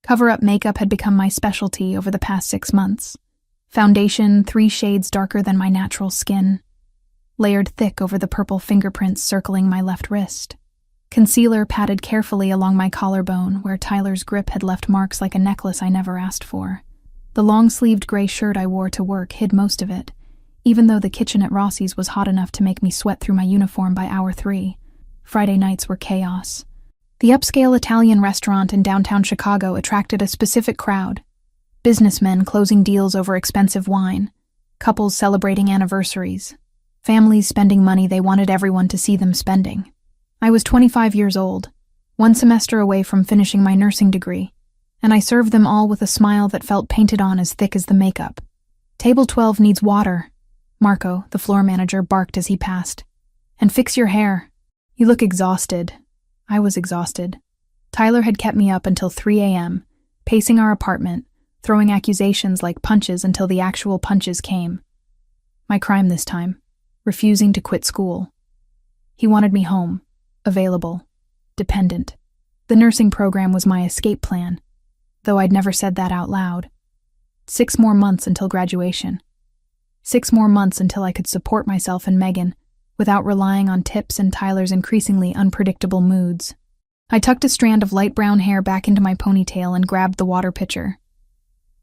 Cover-up makeup had become my specialty over the past 6 months. Foundation 3 shades darker than my natural skin, layered thick over the purple fingerprints circling my left wrist. Concealer patted carefully along my collarbone where Tyler's grip had left marks like a necklace I never asked for. The long-sleeved gray shirt I wore to work hid most of it, even though the kitchen at Rossi's was hot enough to make me sweat through my uniform by hour 3. Friday nights were chaos. The upscale Italian restaurant in downtown Chicago attracted a specific crowd. Businessmen closing deals over expensive wine, couples celebrating anniversaries, families spending money they wanted everyone to see them spending. I was 25 years old, 1 semester away from finishing my nursing degree, and I served them all with a smile that felt painted on as thick as the makeup. "Table 12 needs water," Marco, the floor manager, barked as he passed. "And fix your hair. You look exhausted." I was exhausted. Tyler had kept me up until 3 a.m., pacing our apartment, throwing accusations like punches until the actual punches came. My crime this time, refusing to quit school. He wanted me home, available, dependent. The nursing program was my escape plan, though I'd never said that out loud. 6 more months until graduation. 6 more months until I could support myself and Megan, without relying on tips and Tyler's increasingly unpredictable moods. I tucked a strand of light brown hair back into my ponytail and grabbed the water pitcher.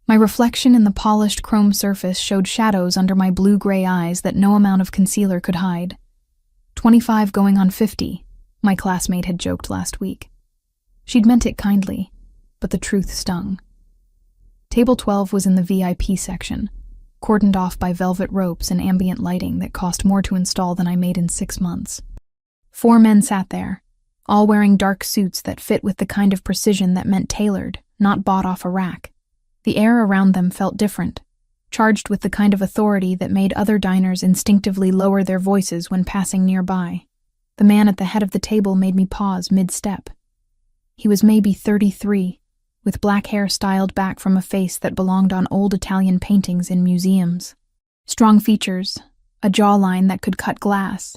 My reflection in the polished chrome surface showed shadows under my blue-gray eyes that no amount of concealer could hide. 25 going on 50, my classmate had joked last week. She'd meant it kindly, but the truth stung. Table 12 was in the VIP section, cordoned off by velvet ropes and ambient lighting that cost more to install than I made in 6 months. 4 men sat there, all wearing dark suits that fit with the kind of precision that meant tailored, not bought off a rack. The air around them felt different, charged with the kind of authority that made other diners instinctively lower their voices when passing nearby. The man at the head of the table made me pause mid-step. He was maybe 33, with black hair styled back from a face that belonged on old Italian paintings in museums. Strong features, a jawline that could cut glass,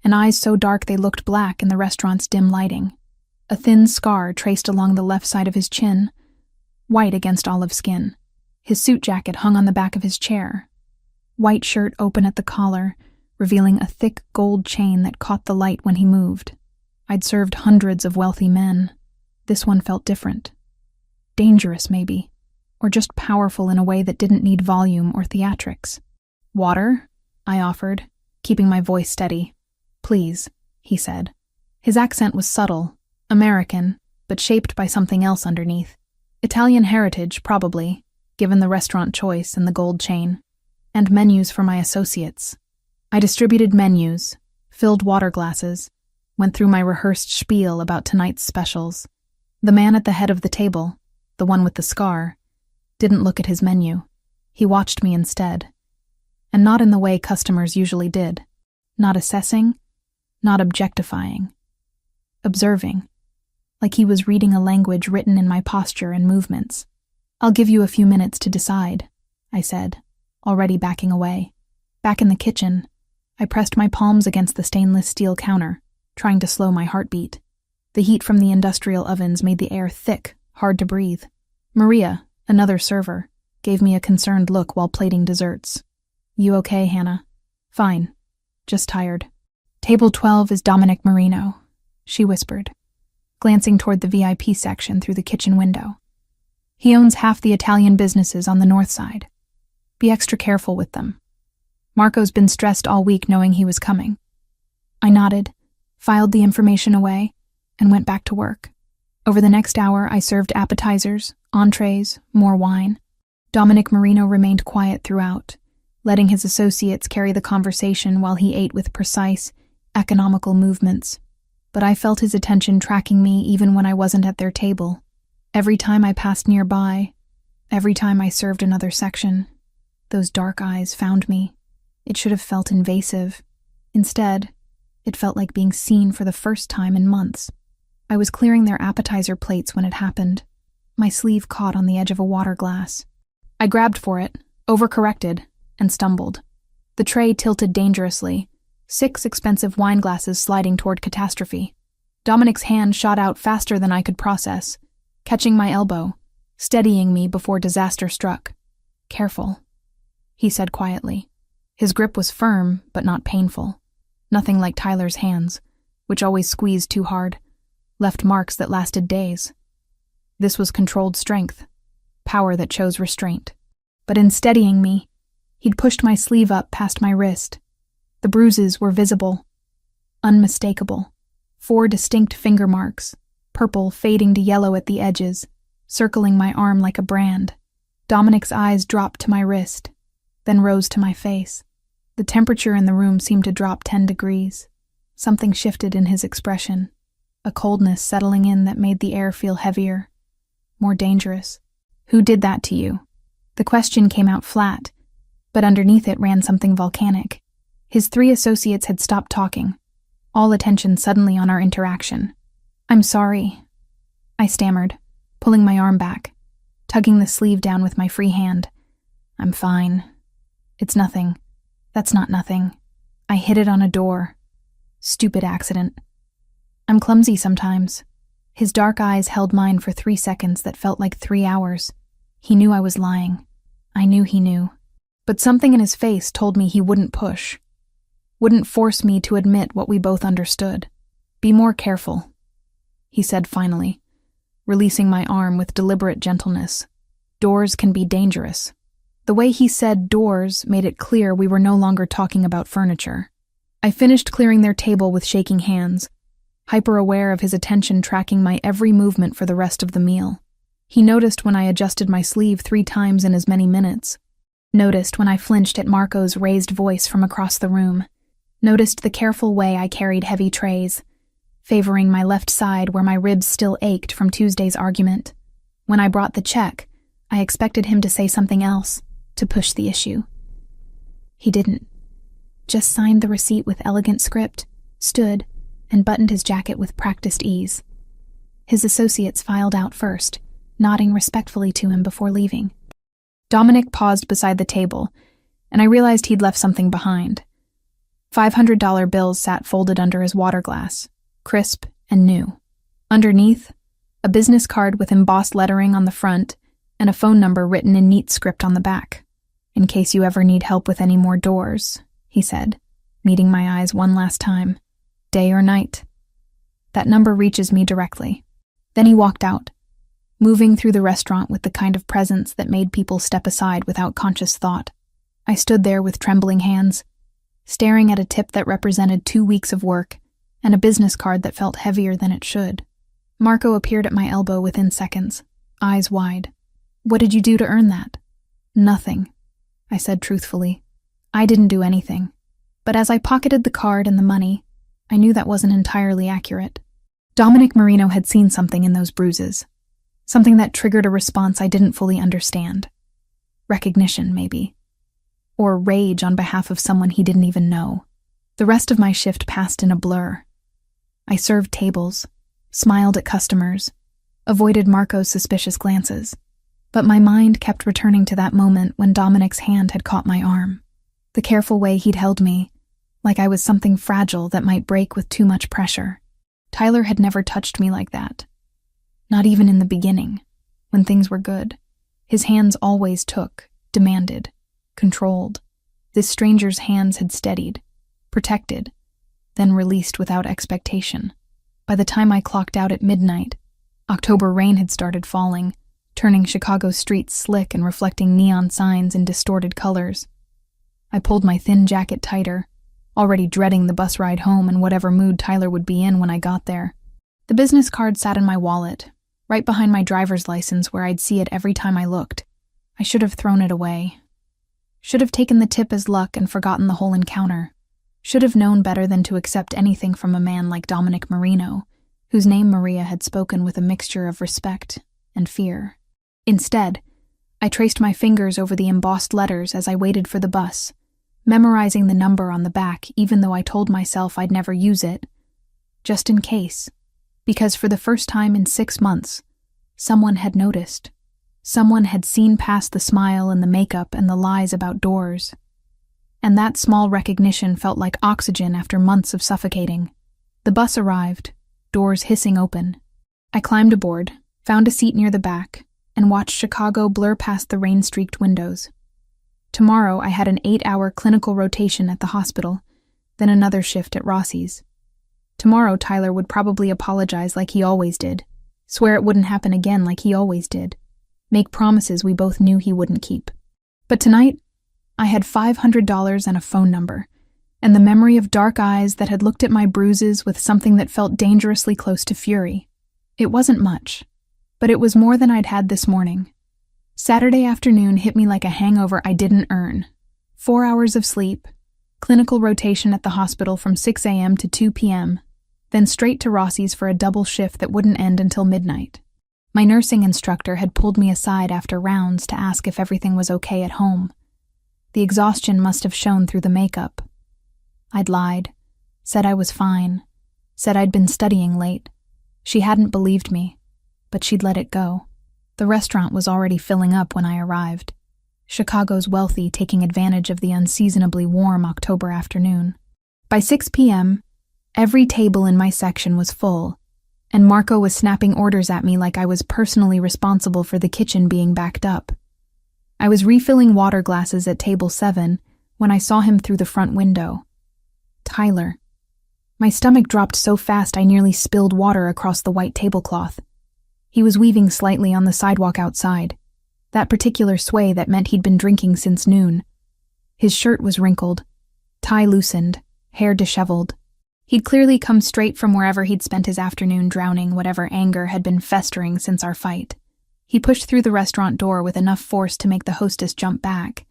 and eyes so dark they looked black in the restaurant's dim lighting. A thin scar traced along the left side of his chin, white against olive skin. His suit jacket hung on the back of his chair. White shirt open at the collar, revealing a thick gold chain that caught the light when he moved. I'd served hundreds of wealthy men. This one felt different. Dangerous, maybe, or just powerful in a way that didn't need volume or theatrics. "Water?" I offered, keeping my voice steady. "Please," he said. His accent was subtle, American, but shaped by something else underneath. Italian heritage, probably, given the restaurant choice and the gold chain. And menus for my associates. I distributed menus, filled water glasses, went through my rehearsed spiel about tonight's specials. The man at the head of the table, the one with the scar, didn't look at his menu. He watched me instead. And not in the way customers usually did. Not assessing, not objectifying. Observing. Like he was reading a language written in my posture and movements. "I'll give you a few minutes to decide," I said, already backing away. Back in the kitchen, I pressed my palms against the stainless steel counter, trying to slow my heartbeat. The heat from the industrial ovens made the air thick, hard to breathe. Maria, another server, gave me a concerned look while plating desserts. "You okay, Hannah?" "Fine. Just tired." "Table 12 is Dominic Marino," she whispered, glancing toward the VIP section through the kitchen window. "He owns half the Italian businesses on the north side. Be extra careful with them. Marco's been stressed all week knowing he was coming." I nodded, filed the information away, and went back to work. Over the next hour, I served appetizers, entrees, more wine. Dominic Marino remained quiet throughout, letting his associates carry the conversation while he ate with precise, economical movements. But I felt his attention tracking me even when I wasn't at their table. Every time I passed nearby, every time I served another section, those dark eyes found me. It should have felt invasive. Instead, it felt like being seen for the first time in months. I was clearing their appetizer plates when it happened. My sleeve caught on the edge of a water glass. I grabbed for it, overcorrected, and stumbled. The tray tilted dangerously, 6 expensive wine glasses sliding toward catastrophe. Dominic's hand shot out faster than I could process, catching my elbow, steadying me before disaster struck. "Careful," he said quietly. His grip was firm, but not painful. Nothing like Tyler's hands, which always squeezed too hard, left marks that lasted days. This was controlled strength, power that chose restraint. But in steadying me, he'd pushed my sleeve up past my wrist. The bruises were visible, unmistakable. 4 distinct finger marks, purple fading to yellow at the edges, circling my arm like a brand. Dominic's eyes dropped to my wrist, then rose to my face. The temperature in the room seemed to drop 10 degrees. Something shifted in his expression, a coldness settling in that made the air feel heavier, more dangerous. "Who did that to you?" The question came out flat, but underneath it ran something volcanic. His 3 associates had stopped talking, all attention suddenly on our interaction. "I'm sorry," I stammered, pulling my arm back, tugging the sleeve down with my free hand. "I'm fine. It's nothing. That's not nothing. I hit it on a door. Stupid accident. I'm clumsy sometimes." His dark eyes held mine for 3 seconds that felt like 3 hours. He knew I was lying. I knew he knew. But something in his face told me he wouldn't push, wouldn't force me to admit what we both understood. "Be more careful," he said finally, releasing my arm with deliberate gentleness. "Doors can be dangerous." The way he said doors made it clear we were no longer talking about furniture. I finished clearing their table with shaking hands, hyper-aware of his attention tracking my every movement for the rest of the meal. He noticed when I adjusted my sleeve 3 times in as many minutes. Noticed when I flinched at Marco's raised voice from across the room. Noticed the careful way I carried heavy trays, favoring my left side where my ribs still ached from Tuesday's argument. When I brought the check, I expected him to say something else, to push the issue. He didn't. Just signed the receipt with elegant script, stood, and buttoned his jacket with practiced ease. His associates filed out first, nodding respectfully to him before leaving. Dominic paused beside the table, and I realized he'd left something behind. $500 bills sat folded under his water glass, crisp and new. Underneath, a business card with embossed lettering on the front and a phone number written in neat script on the back. "In case you ever need help with any more doors," he said, meeting my eyes one last time. "Day or night. That number reaches me directly." Then he walked out, moving through the restaurant with the kind of presence that made people step aside without conscious thought. I stood there with trembling hands, staring at a tip that represented 2 weeks of work and a business card that felt heavier than it should. Marco appeared at my elbow within seconds, eyes wide. "What did you do to earn that?" "Nothing," I said truthfully. "I didn't do anything." But as I pocketed the card and the money, I knew that wasn't entirely accurate. Dominic Marino had seen something in those bruises. Something that triggered a response I didn't fully understand. Recognition, maybe. Or rage on behalf of someone he didn't even know. The rest of my shift passed in a blur. I served tables, smiled at customers, avoided Marco's suspicious glances. But my mind kept returning to that moment when Dominic's hand had caught my arm. The careful way he'd held me, like I was something fragile that might break with too much pressure. Tyler had never touched me like that. Not even in the beginning, when things were good. His hands always took, demanded, controlled. This stranger's hands had steadied, protected, then released without expectation. By the time I clocked out at midnight, October rain had started falling, turning Chicago's streets slick and reflecting neon signs in distorted colors. I pulled my thin jacket tighter, already dreading the bus ride home and whatever mood Tyler would be in when I got there. The business card sat in my wallet, right behind my driver's license where I'd see it every time I looked. I should have thrown it away. Should have taken the tip as luck and forgotten the whole encounter. Should have known better than to accept anything from a man like Dominic Marino, whose name Maria had spoken with a mixture of respect and fear. Instead, I traced my fingers over the embossed letters as I waited for the bus, memorizing the number on the back even though I told myself I'd never use it, just in case, because for the first time in 6 months, someone had noticed. Someone had seen past the smile and the makeup and the lies about doors. And that small recognition felt like oxygen after months of suffocating. The bus arrived, doors hissing open. I climbed aboard, found a seat near the back, and watched Chicago blur past the rain-streaked windows. Tomorrow I had an 8-hour clinical rotation at the hospital, then another shift at Rossi's. Tomorrow Tyler would probably apologize like he always did, swear it wouldn't happen again like he always did, make promises we both knew he wouldn't keep. But tonight, I had $500 and a phone number, and the memory of dark eyes that had looked at my bruises with something that felt dangerously close to fury. It wasn't much, but it was more than I'd had this morning. Saturday afternoon hit me like a hangover I didn't earn. 4 hours of sleep, clinical rotation at the hospital from 6 a.m. to 2 p.m., then straight to Rossi's for a double shift that wouldn't end until midnight. My nursing instructor had pulled me aside after rounds to ask if everything was okay at home. The exhaustion must have shown through the makeup. I'd lied, said I was fine, said I'd been studying late. She hadn't believed me, but she'd let it go. The restaurant was already filling up when I arrived. Chicago's wealthy taking advantage of the unseasonably warm October afternoon. By 6 p.m., every table in my section was full, and Marco was snapping orders at me like I was personally responsible for the kitchen being backed up. I was refilling water glasses at table 7 when I saw him through the front window. Tyler. My stomach dropped so fast I nearly spilled water across the white tablecloth. He was weaving slightly on the sidewalk outside, that particular sway that meant he'd been drinking since noon. His shirt was wrinkled, tie loosened, hair disheveled. He'd clearly come straight from wherever he'd spent his afternoon drowning whatever anger had been festering since our fight. He pushed through the restaurant door with enough force to make the hostess jump back.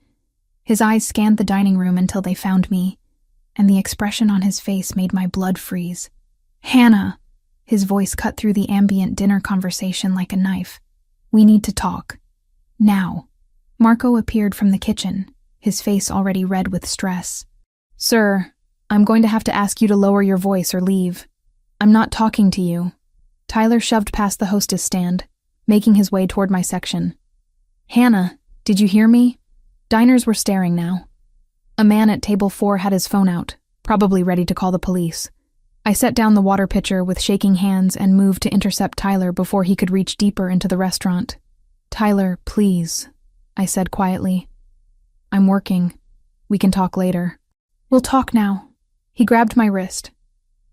His eyes scanned the dining room until they found me, and the expression on his face made my blood freeze. "Hannah!" His voice cut through the ambient dinner conversation like a knife. "We need to talk. Now." Marco appeared from the kitchen, his face already red with stress. "Sir, I'm going to have to ask you to lower your voice or leave. I'm not talking to you." Tyler shoved past the hostess stand, making his way toward my section. "Hannah, did you hear me?" Diners were staring now. A man at table 4 had his phone out, probably ready to call the police. I set down the water pitcher with shaking hands and moved to intercept Tyler before he could reach deeper into the restaurant. "Tyler, please," I said quietly. "I'm working. We can talk later." "We'll talk now." He grabbed my wrist,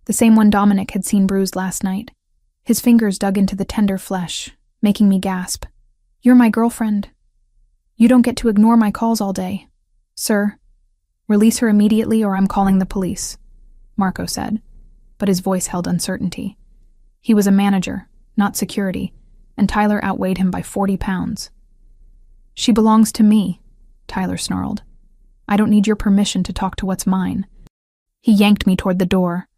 the same one Dominic had seen bruised last night. His fingers dug into the tender flesh, making me gasp. "You're my girlfriend. You don't get to ignore my calls all day." "Sir, release her immediately or I'm calling the police," Marco said, but his voice held uncertainty. He was a manager, not security, and Tyler outweighed him by 40 pounds. "She belongs to me," Tyler snarled. "I don't need your permission to talk to what's mine." He yanked me toward the door.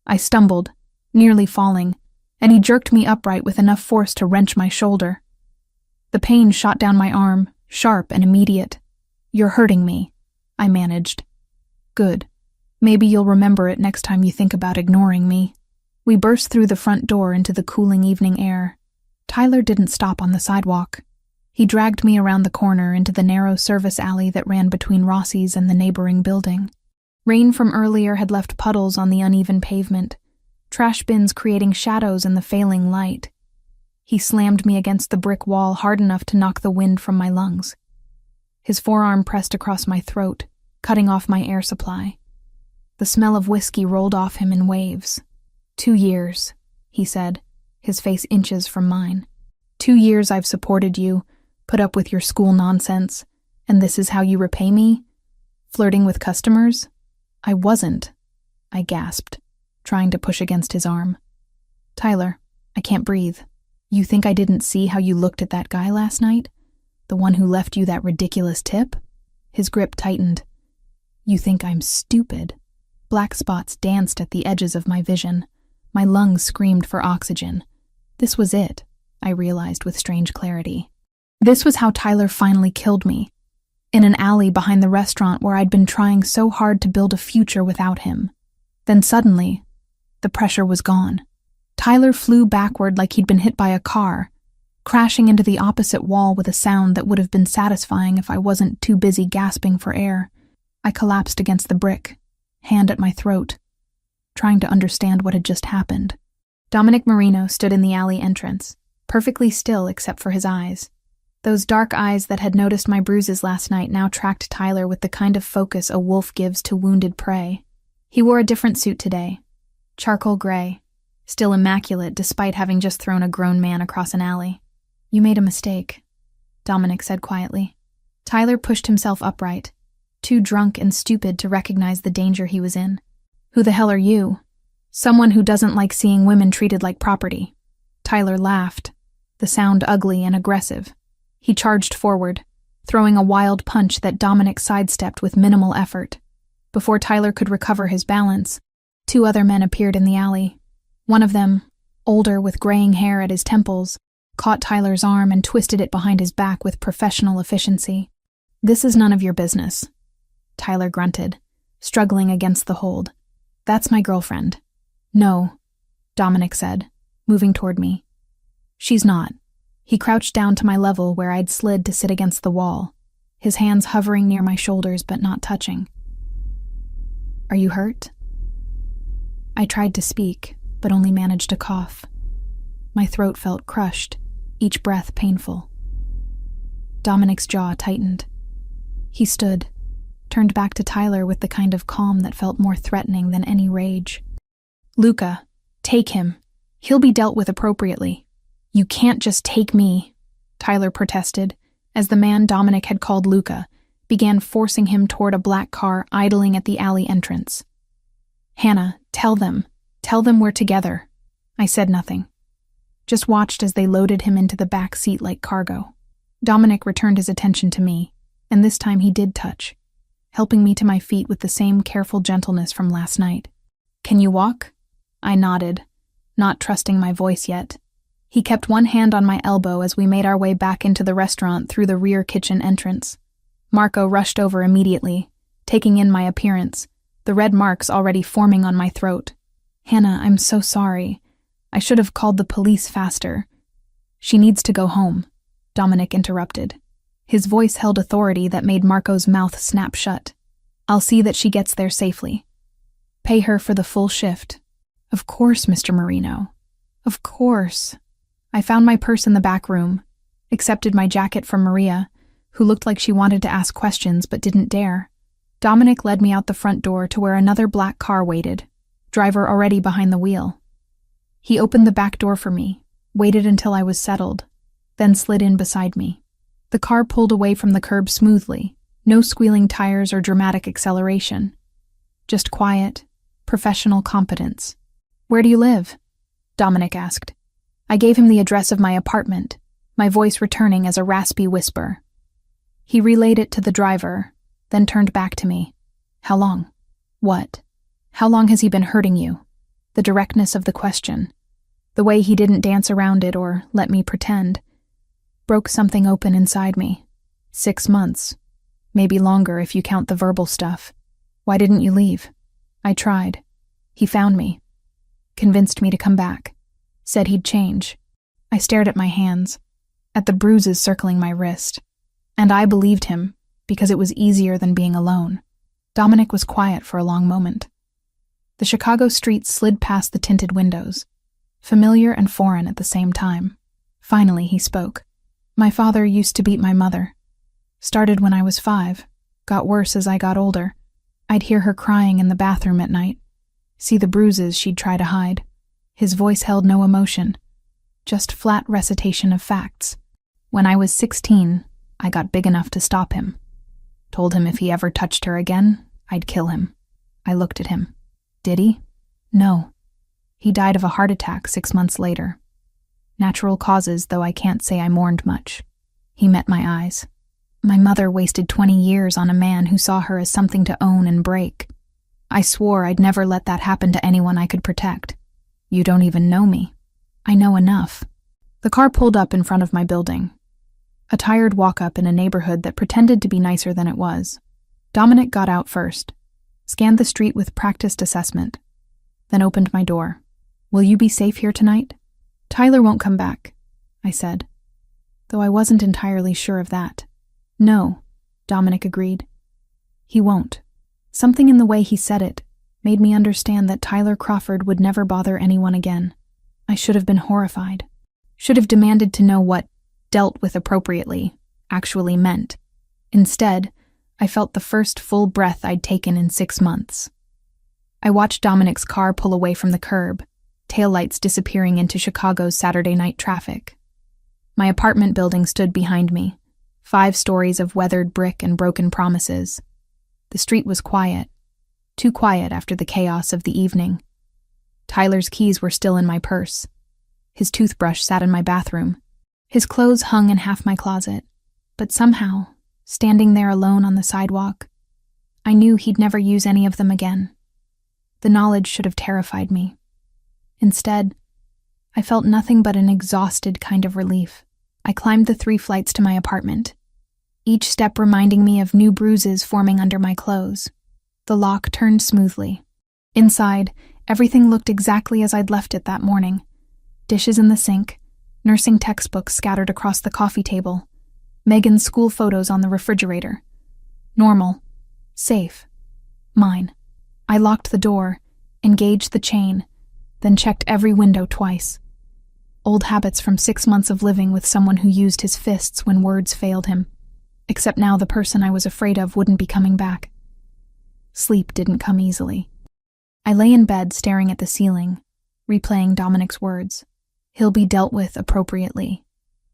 I stumbled, nearly falling, and he jerked me upright with enough force to wrench my shoulder. The pain shot down my arm, sharp and immediate. "You're hurting me," I managed. "Good. Maybe you'll remember it next time you think about ignoring me." We burst through the front door into the cooling evening air. Tyler didn't stop on the sidewalk. He dragged me around the corner into the narrow service alley that ran between Rossi's and the neighboring building. Rain from earlier had left puddles on the uneven pavement, trash bins creating shadows in the failing light. He slammed me against the brick wall hard enough to knock the wind from my lungs. His forearm pressed across my throat, cutting off my air supply. The smell of whiskey rolled off him in waves. 2 years, he said, his face inches from mine. 2 years I've supported you, put up with your school nonsense, and this is how you repay me? Flirting with customers? I wasn't, I gasped, trying to push against his arm. Tyler, I can't breathe. You think I didn't see how you looked at that guy last night? The one who left you that ridiculous tip? His grip tightened. You think I'm stupid? Black spots danced at the edges of my vision. My lungs screamed for oxygen. This was it, I realized with strange clarity. This was how Tyler finally killed me. In an alley behind the restaurant where I'd been trying so hard to build a future without him. Then suddenly, the pressure was gone. Tyler flew backward like he'd been hit by a car, crashing into the opposite wall with a sound that would have been satisfying if I wasn't too busy gasping for air. I collapsed against the brick, hand at my throat, trying to understand what had just happened. Dominic Marino stood in the alley entrance, perfectly still except for his eyes. Those dark eyes that had noticed my bruises last night now tracked Tyler with the kind of focus a wolf gives to wounded prey. He wore a different suit today, charcoal gray, still immaculate despite having just thrown a grown man across an alley. "You made a mistake," Dominic said quietly. Tyler pushed himself upright, too drunk and stupid to recognize the danger he was in. "Who the hell are you?" "Someone who doesn't like seeing women treated like property." Tyler laughed, the sound ugly and aggressive. He charged forward, throwing a wild punch that Dominic sidestepped with minimal effort. Before Tyler could recover his balance, 2 other men appeared in the alley. One of them, older with graying hair at his temples, caught Tyler's arm and twisted it behind his back with professional efficiency. "This is none of your business," Tyler grunted, struggling against the hold. "That's my girlfriend." "No," Dominic said, moving toward me. "She's not." He crouched down to my level where I'd slid to sit against the wall, his hands hovering near my shoulders but not touching. "Are you hurt?" I tried to speak, but only managed to cough. My throat felt crushed, each breath painful. Dominic's jaw tightened. He stood, turned back to Tyler with the kind of calm that felt more threatening than any rage. "Luca, take him. He'll be dealt with appropriately." "You can't just take me," Tyler protested, as the man Dominic had called Luca began forcing him toward a black car idling at the alley entrance. "Hannah, tell them we're together." I said nothing, just watched as they loaded him into the back seat like cargo. Dominic returned his attention to me, and this time he did touch, helping me to my feet with the same careful gentleness from last night. "Can you walk?" I nodded, not trusting my voice yet. He kept one hand on my elbow as we made our way back into the restaurant through the rear kitchen entrance. Marco rushed over immediately, taking in my appearance, the red marks already forming on my throat. "Hannah, I'm so sorry. I should have called the police faster." "She needs to go home," Dominic interrupted. His voice held authority that made Marco's mouth snap shut. "I'll see that she gets there safely. Pay her for the full shift." "Of course, Mr. Marino. Of course." I found my purse in the back room, accepted my jacket from Maria, who looked like she wanted to ask questions but didn't dare. Dominic led me out the front door to where another black car waited, driver already behind the wheel. He opened the back door for me, waited until I was settled, then slid in beside me. The car pulled away from the curb smoothly, no squealing tires or dramatic acceleration. Just quiet, professional competence. "Where do you live?" Dominic asked. I gave him the address of my apartment, my voice returning as a raspy whisper. He relayed it to the driver, then turned back to me. "How long?" "What? How long has he been hurting you?" The directness of the question, the way he didn't dance around it or let me pretend, broke something open inside me. 6 months. Maybe longer if you count the verbal stuff. "Why didn't you leave?" "I tried. He found me. Convinced me to come back. Said he'd change." I stared at my hands, at the bruises circling my wrist. And I believed him, because it was easier than being alone. Dominic was quiet for a long moment. The Chicago streets slid past the tinted windows, familiar and foreign at the same time. Finally, he spoke. "My father used to beat my mother. Started when I was 5, got worse as I got older. I'd hear her crying in the bathroom at night, see the bruises she'd try to hide." His voice held no emotion, just flat recitation of facts. "When I was 16, I got big enough to stop him. Told him if he ever touched her again, I'd kill him." I looked at him. "Did he?" "No. He died of a heart attack 6 months later. Natural causes, though I can't say I mourned much." He met my eyes. "My mother wasted 20 years on a man who saw her as something to own and break. I swore I'd never let that happen to anyone I could protect. You don't even know me." "I know enough." The car pulled up in front of my building. A tired walk-up in a neighborhood that pretended to be nicer than it was. Dominic got out first, scanned the street with practiced assessment, then opened my door. "Will you be safe here tonight?" "Tyler won't come back," I said, though I wasn't entirely sure of that. "No," Dominic agreed. "He won't." Something in the way he said it made me understand that Tyler Crawford would never bother anyone again. I should have been horrified. Should have demanded to know what dealt with appropriately, actually meant. Instead, I felt the first full breath I'd taken in 6 months. I watched Dominic's car pull away from the curb, taillights disappearing into Chicago's Saturday night traffic. My apartment building stood behind me, 5 stories of weathered brick and broken promises. The street was quiet, too quiet after the chaos of the evening. Tyler's keys were still in my purse. His toothbrush sat in my bathroom. His clothes hung in half my closet. But somehow, standing there alone on the sidewalk, I knew he'd never use any of them again. The knowledge should have terrified me. Instead, I felt nothing but an exhausted kind of relief. I climbed the 3 flights to my apartment, each step reminding me of new bruises forming under my clothes. The lock turned smoothly. Inside, everything looked exactly as I'd left it that morning. Dishes in the sink, nursing textbooks scattered across the coffee table, Megan's school photos on the refrigerator. Normal. Safe. Mine. I locked the door, engaged the chain, then checked every window twice. Old habits from 6 months of living with someone who used his fists when words failed him. Except now the person I was afraid of wouldn't be coming back. Sleep didn't come easily. I lay in bed staring at the ceiling, replaying Dominic's words. He'll be dealt with appropriately.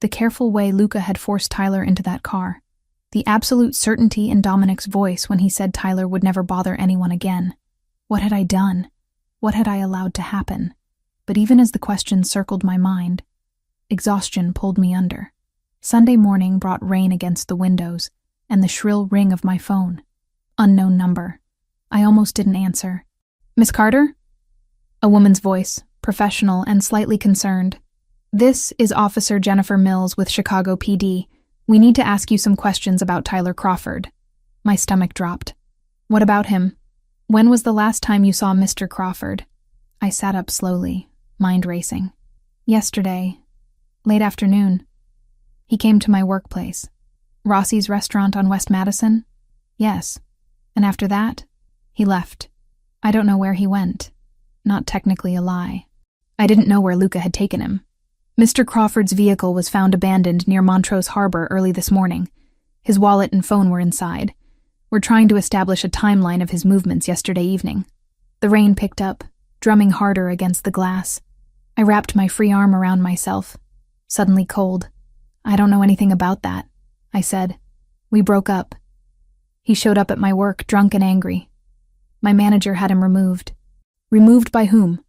The careful way Luca had forced Tyler into that car. The absolute certainty in Dominic's voice when he said Tyler would never bother anyone again. What had I done? What had I allowed to happen? But even as the question circled my mind, exhaustion pulled me under. Sunday morning brought rain against the windows and the shrill ring of my phone. Unknown number. I almost didn't answer. "Miss Carter?" A woman's voice, professional and slightly concerned. "This is Officer Jennifer Mills with Chicago PD. We need to ask you some questions about Tyler Crawford." My stomach dropped. "What about him? When was the last time you saw Mr. Crawford?" I sat up slowly, mind racing. "Yesterday. Late afternoon. He came to my workplace. Rossi's restaurant on West Madison? Yes. And after that, he left. I don't know where he went. Not technically a lie. I didn't know where Luca had taken him. Mr. Crawford's vehicle was found abandoned near Montrose Harbor early this morning. His wallet and phone were inside. We're trying to establish a timeline of his movements yesterday evening." The rain picked up, drumming harder against the glass. I wrapped my free arm around myself, suddenly cold. "I don't know anything about that," I said. "We broke up. He showed up at my work drunk and angry. My manager had him removed." "Removed by whom?"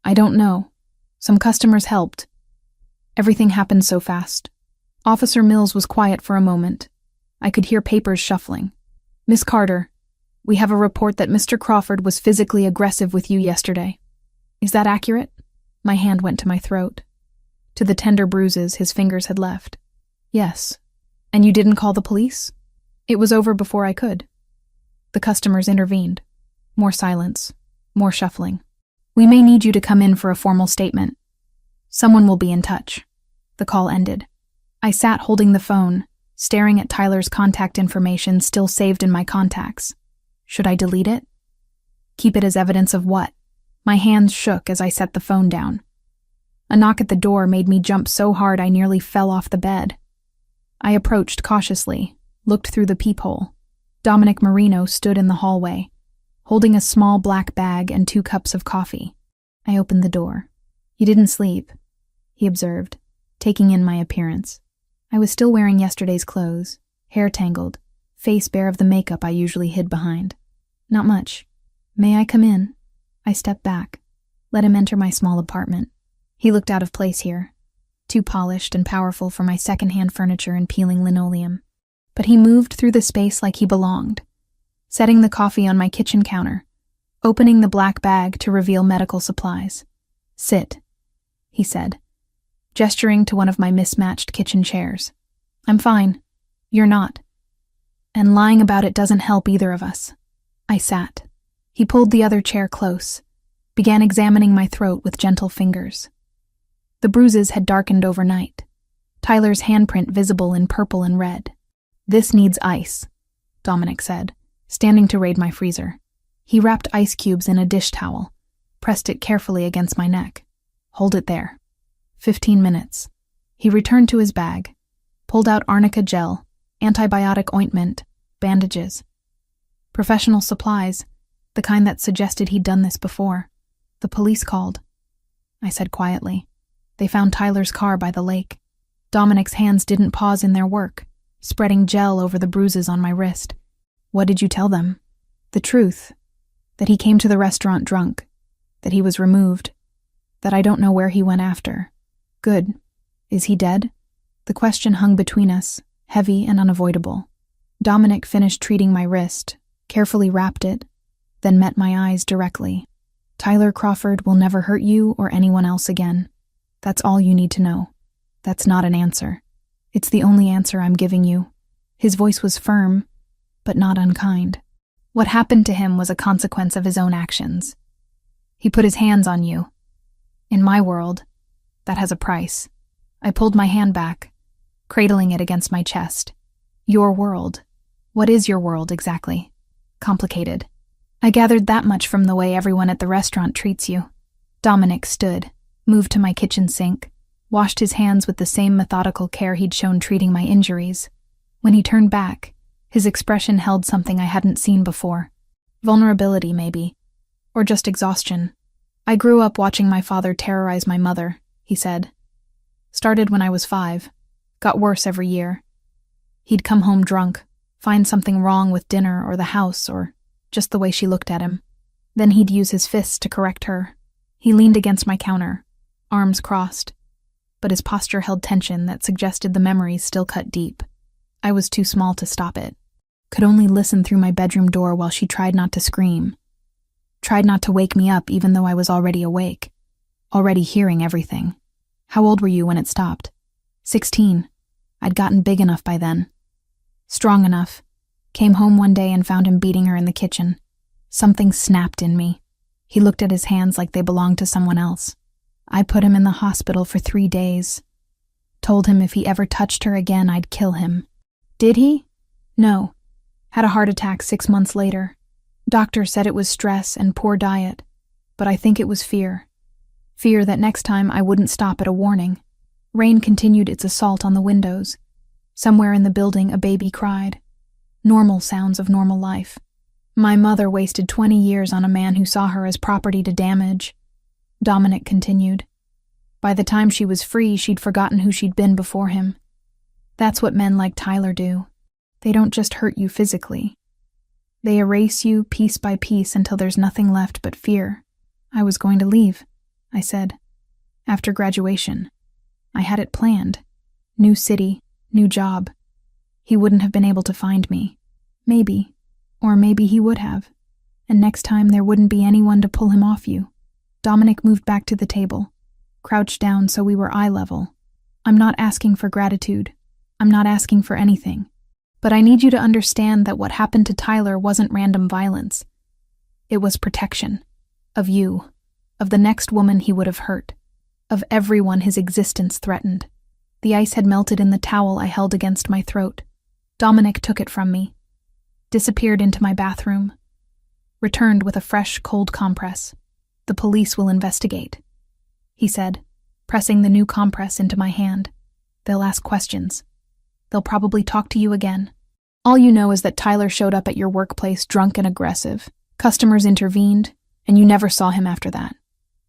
"I don't know. Some customers helped. Everything happened so fast." Officer Mills was quiet for a moment. I could hear papers shuffling. "Miss Carter, we have a report that Mr. Crawford was physically aggressive with you yesterday. Is that accurate?" My hand went to my throat. To the tender bruises his fingers had left. "Yes. And you didn't call the police?" "It was over before I could." The customers intervened. More silence. More shuffling. "We may need you to come in for a formal statement. Someone will be in touch." The call ended. I sat holding the phone, staring at Tyler's contact information still saved in my contacts. Should I delete it? Keep it as evidence of what? My hands shook as I set the phone down. A knock at the door made me jump so hard I nearly fell off the bed. I approached cautiously, looked through the peephole. Dominic Marino stood in the hallway, holding a small black bag and 2 cups of coffee. I opened the door. "You didn't sleep," he observed, taking in my appearance. I was still wearing yesterday's clothes, hair tangled, face bare of the makeup I usually hid behind. "Not much. May I come in?" I stepped back, let him enter my small apartment. He looked out of place here, too polished and powerful for my second-hand furniture and peeling linoleum. But he moved through the space like he belonged, setting the coffee on my kitchen counter, opening the black bag to reveal medical supplies. "Sit," he said, gesturing to one of my mismatched kitchen chairs. "I'm fine. You're not. And lying about it doesn't help either of us." I sat. He pulled the other chair close, began examining my throat with gentle fingers. The bruises had darkened overnight, Tyler's handprint visible in purple and red. "This needs ice," Dominic said, standing to raid my freezer. He wrapped ice cubes in a dish towel, pressed it carefully against my neck. "Hold it there." 15 minutes. He returned to his bag, Pulled out arnica gel, antibiotic ointment, bandages. Professional supplies, the kind that suggested he'd done this before. The police called. I said quietly. They found Tyler's car by the lake. Dominic's hands didn't pause in their work, spreading gel over the bruises on my wrist. What did you tell them? The truth. That he came to the restaurant drunk. That he was removed. That I don't know where he went after. Good. Is he dead? The question hung between us, heavy and unavoidable. Dominic finished treating my wrist, carefully wrapped it, then met my eyes directly. Tyler Crawford will never hurt you or anyone else again. That's all you need to know. That's not an answer. It's the only answer I'm giving you. His voice was firm, but not unkind. What happened to him was a consequence of his own actions. He put his hands on you. In my world, that has a price. I pulled my hand back, cradling it against my chest. Your world. What is your world exactly? Complicated. I gathered that much from the way everyone at the restaurant treats you. Dominic stood, moved to my kitchen sink, washed his hands with the same methodical care he'd shown treating my injuries. When he turned back, his expression held something I hadn't seen before. Vulnerability, maybe. Or just exhaustion. I grew up watching my father terrorize my mother, he said. Started when I was 5. Got worse every year. He'd come home drunk, find something wrong with dinner or the house or just the way she looked at him. Then he'd use his fists to correct her. He leaned against my counter, arms crossed, but his posture held tension that suggested the memories still cut deep. I was too small to stop it. Could only listen through my bedroom door while she tried not to scream. Tried not to wake me up even though I was already awake, already hearing everything. How old were you when it stopped? 16. I'd gotten big enough by then. Strong enough. Came home one day and found him beating her in the kitchen. Something snapped in me. He looked at his hands like they belonged to someone else. I put him in the hospital for 3 days. Told him if he ever touched her again, I'd kill him. Did he? No. Had a heart attack 6 months later. Doctor said it was stress and poor diet, but I think it was fear. Fear that next time I wouldn't stop at a warning. Rain continued its assault on the windows. Somewhere in the building, a baby cried. Normal sounds of normal life. My mother wasted 20 years on a man who saw her as property to damage. Dominic continued. By the time she was free, she'd forgotten who she'd been before him. That's what men like Tyler do. They don't just hurt you physically. They erase you piece by piece until there's nothing left but fear. I was going to leave, I said. After graduation. I had it planned. New city, new job. He wouldn't have been able to find me. Maybe. Or maybe he would have. And next time there wouldn't be anyone to pull him off you. Dominic moved back to the table, crouched down so we were eye level. I'm not asking for gratitude. I'm not asking for anything. But I need you to understand that what happened to Tyler wasn't random violence. It was protection. Of you. Of the next woman he would have hurt. Of everyone his existence threatened. The ice had melted in the towel I held against my throat. Dominic took it from me. Disappeared into my bathroom. Returned with a fresh, cold compress. The police will investigate, he said, pressing the new compress into my hand. They'll ask questions. They'll probably talk to you again. All you know is that Tyler showed up at your workplace drunk and aggressive. Customers intervened, and you never saw him after that.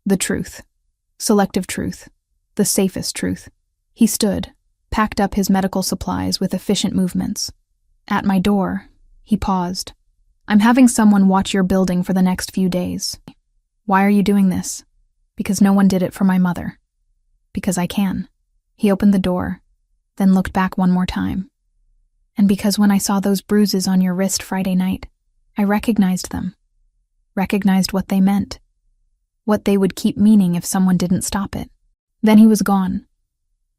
The truth. Selective truth. The safest truth. He stood, packed up his medical supplies with efficient movements. At my door, he paused. I'm having someone watch your building for the next few days. Why are you doing this? Because no one did it for my mother. Because I can. He opened the door, then looked back one more time. And because when I saw those bruises on your wrist Friday night, I recognized them. Recognized what they meant. What they would keep meaning if someone didn't stop it. Then he was gone,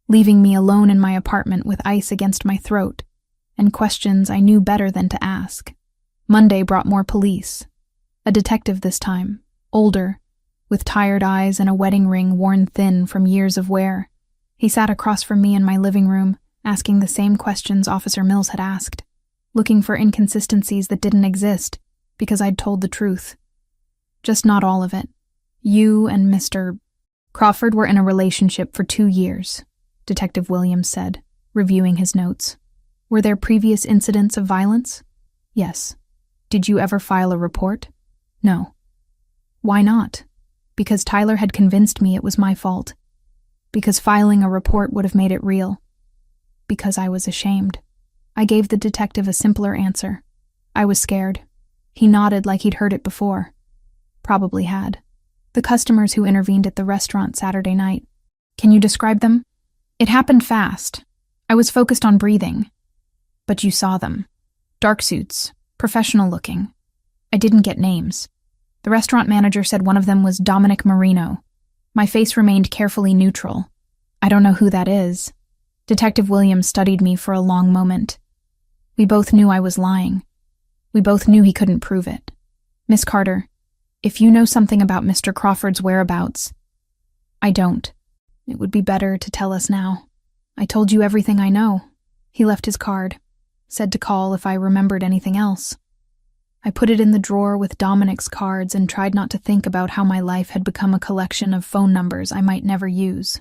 leaving me alone in my apartment with ice against my throat and questions I knew better than to ask. Monday brought more police. A detective this time, older, with tired eyes and a wedding ring worn thin from years of wear. He sat across from me in my living room, asking the same questions Officer Mills had asked, looking for inconsistencies that didn't exist because I'd told the truth. Just not all of it. You and Mr. Crawford were in a relationship for 2 years, Detective Williams said. reviewing his notes. Were there previous incidents of violence? Yes. Did you ever file a report? No. Why not? Because Tyler had convinced me it was my fault. Because filing a report would have made it real. Because I was ashamed. I gave the detective a simpler answer. I was scared. He nodded like he'd heard it before. Probably had. The customers who intervened at the restaurant Saturday night. Can you describe them? It happened fast. I was focused on breathing. But you saw them. Dark suits, professional looking. I didn't get names. The restaurant manager said one of them was Dominic Marino. My face remained carefully neutral. I don't know who that is. Detective Williams studied me for a long moment. We both knew I was lying. We both knew he couldn't prove it. Miss Carter, if you know something about Mr. Crawford's whereabouts... I don't. It would be better to tell us now. I told you everything I know. He left his card. Said to call if I remembered anything else. I put it in the drawer with Dominic's cards and tried not to think about how my life had become a collection of phone numbers I might never use.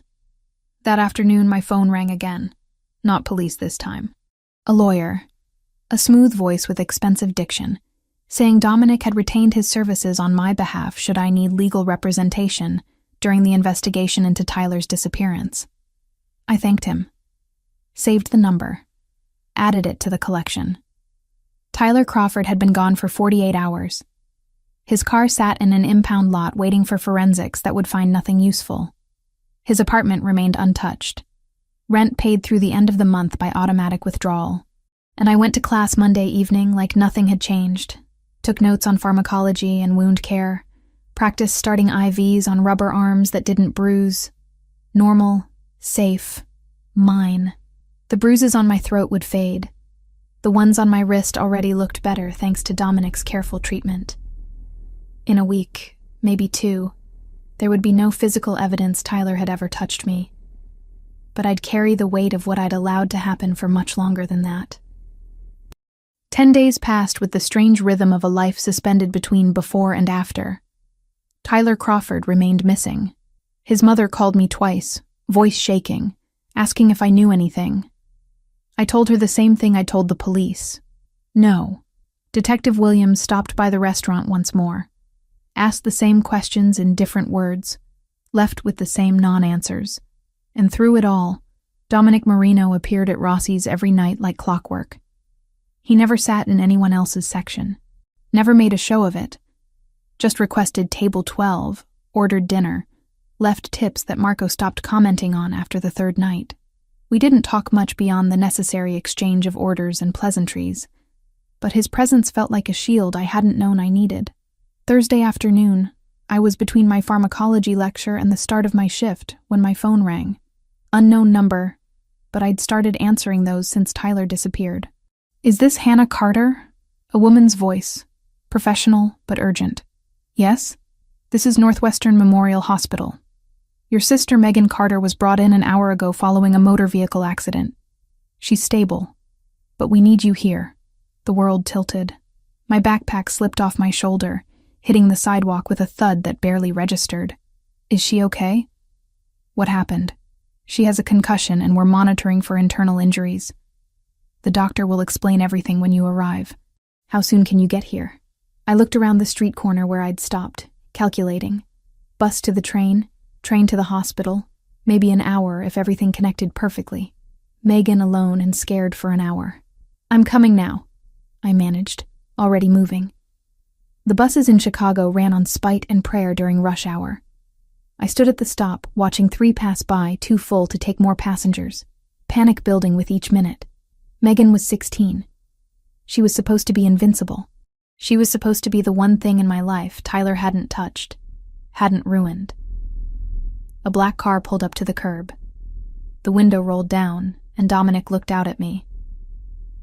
That afternoon, my phone rang again. Not police this time. A lawyer. A smooth voice with expensive diction, saying Dominic had retained his services on my behalf should I need legal representation during the investigation into Tyler's disappearance. I thanked him. Saved the number. Added it to the collection. Tyler Crawford had been gone for 48 hours. His car sat in an impound lot waiting for forensics that would find nothing useful. His apartment remained untouched. Rent paid through the end of the month by automatic withdrawal. And I went to class Monday evening like nothing had changed. Took notes on pharmacology and wound care. Practiced starting IVs on rubber arms that didn't bruise. Normal, safe, mine. The bruises on my throat would fade. The ones on my wrist already looked better thanks to Dominic's careful treatment. In a week, maybe 2, there would be no physical evidence Tyler had ever touched me. But I'd carry the weight of what I'd allowed to happen for much longer than that. 10 days passed with the strange rhythm of a life suspended between before and after. Tyler Crawford remained missing. His mother called me twice, voice shaking, asking if I knew anything. I told her the same thing I told the police. No. Detective Williams stopped by the restaurant once more. Asked the same questions in different words. Left with the same non-answers. And through it all, Dominic Marino appeared at Rossi's every night like clockwork. He never sat in anyone else's section. Never made a show of it. Just requested table 12, ordered dinner, left tips that Marco stopped commenting on after the 3rd night. We didn't talk much beyond the necessary exchange of orders and pleasantries, but his presence felt like a shield I hadn't known I needed. Thursday afternoon, I was between my pharmacology lecture and the start of my shift when my phone rang. Unknown number, but I'd started answering those since Tyler disappeared. Is this Hannah Carter? A woman's voice, professional but urgent. Yes? This is Northwestern Memorial Hospital. Your sister Megan Carter was brought in an hour ago following a motor vehicle accident. She's stable, but we need you here. The world tilted. My backpack slipped off my shoulder, hitting the sidewalk with a thud that barely registered. Is she okay? What happened? She has a concussion and we're monitoring for internal injuries. The doctor will explain everything when you arrive. How soon can you get here? I looked around the street corner where I'd stopped, calculating. Bus to the train to the hospital, maybe an hour if everything connected perfectly. Megan alone and scared for an hour. I'm coming now, I managed, already moving. The buses in Chicago ran on spite and prayer during rush hour. I stood at the stop, watching 3 pass by, too full to take more passengers, panic building with each minute. Megan was 16. She was supposed to be invincible. She was supposed to be the one thing in my life Tyler hadn't touched, hadn't ruined. A black car pulled up to the curb. The window rolled down, and Dominic looked out at me.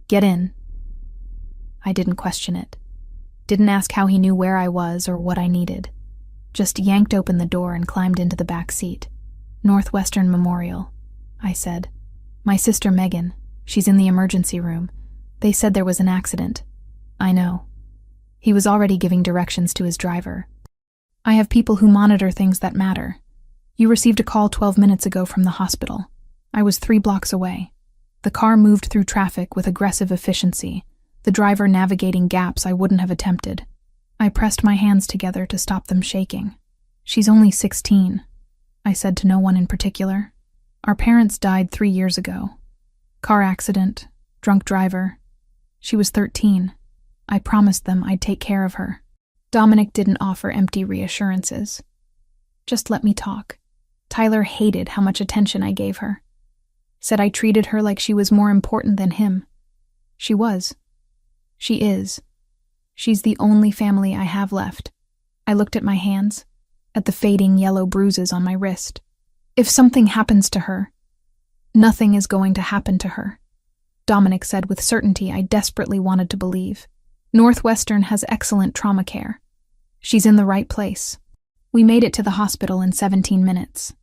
Get in. I didn't question it. Didn't ask how he knew where I was or what I needed. Just yanked open the door and climbed into the back seat. Northwestern Memorial, I said. My sister Megan. She's in the emergency room. They said there was an accident. I know. He was already giving directions to his driver. I have people who monitor things that matter. You received a call 12 minutes ago from the hospital. I was 3 blocks away. The car moved through traffic with aggressive efficiency, the driver navigating gaps I wouldn't have attempted. I pressed my hands together to stop them shaking. "She's only 16, I said to no one in particular. "Our parents died 3 years ago. Car accident, drunk driver. She was 13. I promised them I'd take care of her." Dominic didn't offer empty reassurances. "Just let me talk." Tyler hated how much attention I gave her. Said I treated her like she was more important than him. She was. She is. She's the only family I have left. I looked at my hands, at the fading yellow bruises on my wrist. "If something happens to her, nothing is going to happen to her," Dominic said with certainty I desperately wanted to believe. "Northwestern has excellent trauma care. She's in the right place." We made it to the hospital in 17 minutes.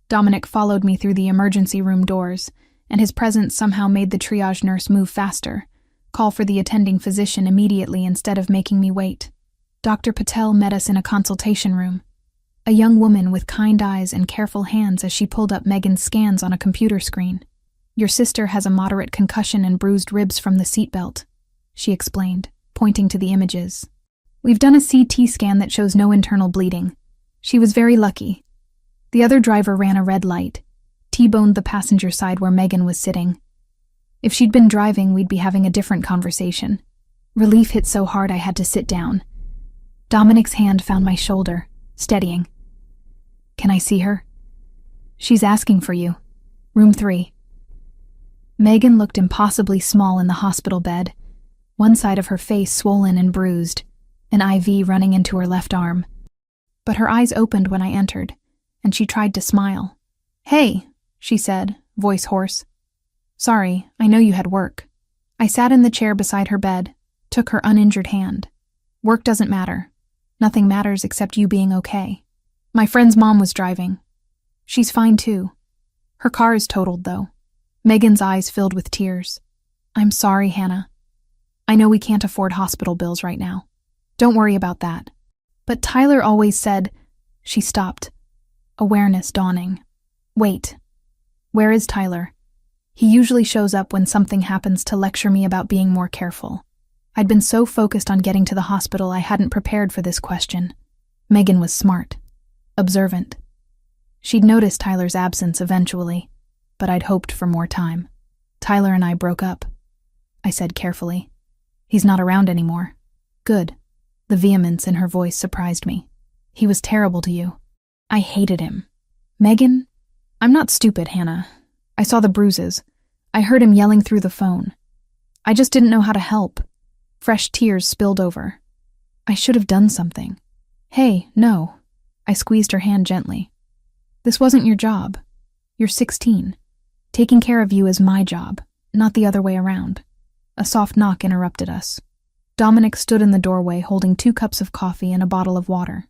Dominic followed me through the emergency room doors, and his presence somehow made the triage nurse move faster, call for the attending physician immediately instead of making me wait. Dr. Patel met us in a consultation room, a young woman with kind eyes and careful hands as she pulled up Megan's scans on a computer screen. "Your sister has a moderate concussion and bruised ribs from the seatbelt," she explained, pointing to the images. "We've done a CT scan that shows no internal bleeding. She was very lucky. The other driver ran a red light, T-boned the passenger side where Megan was sitting. If she'd been driving, we'd be having a different conversation." Relief hit so hard I had to sit down. Dominic's hand found my shoulder, steadying. "Can I see her?" "She's asking for you. Room 3. Megan looked impossibly small in the hospital bed, one side of her face swollen and bruised, an IV running into her left arm. But her eyes opened when I entered, and she tried to smile. "Hey," she said, voice hoarse. "Sorry, I know you had work." I sat in the chair beside her bed, took her uninjured hand. "Work doesn't matter. Nothing matters except you being okay. My friend's mom was driving. She's fine too. Her car is totaled, though." Megan's eyes filled with tears. "I'm sorry, Hannah. I know we can't afford hospital bills right now. Don't worry about that. But Tyler always said—" She stopped, awareness dawning. "Wait. Where is Tyler? He usually shows up when something happens to lecture me about being more careful." I'd been so focused on getting to the hospital I hadn't prepared for this question. Megan was smart, observant. She'd noticed Tyler's absence eventually, but I'd hoped for more time. "Tyler and I broke up," I said carefully. "He's not around anymore." "Good." The vehemence in her voice surprised me. "He was terrible to you." "I hated him." "Megan? I'm not stupid, Hannah. I saw the bruises. I heard him yelling through the phone. I just didn't know how to help." Fresh tears spilled over. "I should have done something." "Hey, no." I squeezed her hand gently. "This wasn't your job. You're 16. Taking care of you is my job, not the other way around." A soft knock interrupted us. Dominic stood in the doorway holding 2 cups of coffee and a bottle of water.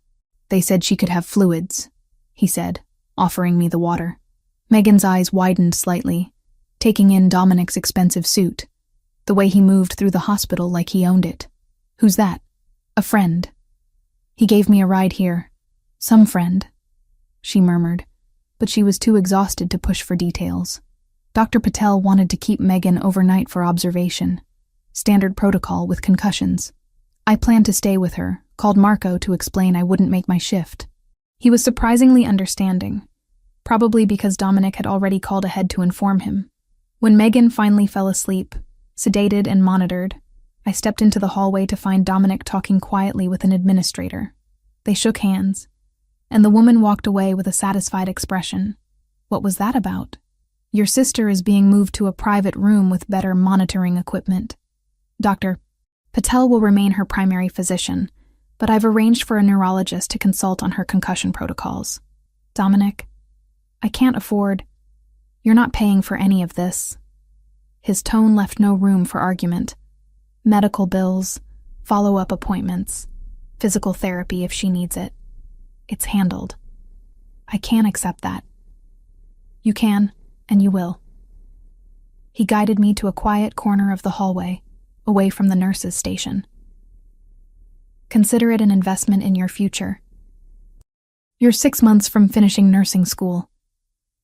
"They said she could have fluids," he said, offering me the water. Megan's eyes widened slightly, taking in Dominic's expensive suit, the way he moved through the hospital like he owned it. "Who's that?" "A friend. He gave me a ride here." "Some friend," she murmured, but she was too exhausted to push for details. Dr. Patel wanted to keep Megan overnight for observation. Standard protocol with concussions. I planned to stay with her, called Marco to explain I wouldn't make my shift. He was surprisingly understanding, probably because Dominic had already called ahead to inform him. When Megan finally fell asleep, sedated and monitored, I stepped into the hallway to find Dominic talking quietly with an administrator. They shook hands, and the woman walked away with a satisfied expression. "What was that about?" "Your sister is being moved to a private room with better monitoring equipment. Dr. Patel will remain her primary physician, but I've arranged for a neurologist to consult on her concussion protocols." "Dominic, I can't afford—" "You're not paying for any of this." His tone left no room for argument. "Medical bills, follow-up appointments, physical therapy if she needs it. It's handled. I can't accept that." "You can, and you will." He guided me to a quiet corner of the hallway, away from the nurses' station. "Consider it an investment in your future. You're 6 months from finishing nursing school.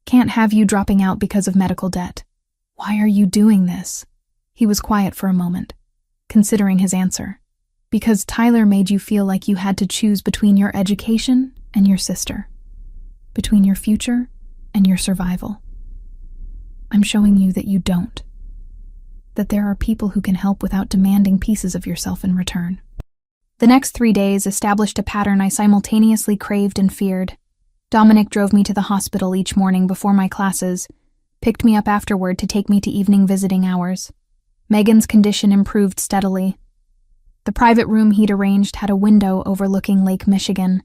Can't have you dropping out because of medical debt." Why are you doing this? He was quiet for a moment, considering his answer. Because Tyler made you feel like you had to choose between your education and your sister. Between your future and your survival. I'm showing you that you don't. That there are people who can help without demanding pieces of yourself in return. The next 3 days established a pattern I simultaneously craved and feared. Dominic drove me to the hospital each morning before my classes, picked me up afterward to take me to evening visiting hours. Megan's condition improved steadily. The private room he'd arranged had a window overlooking Lake Michigan,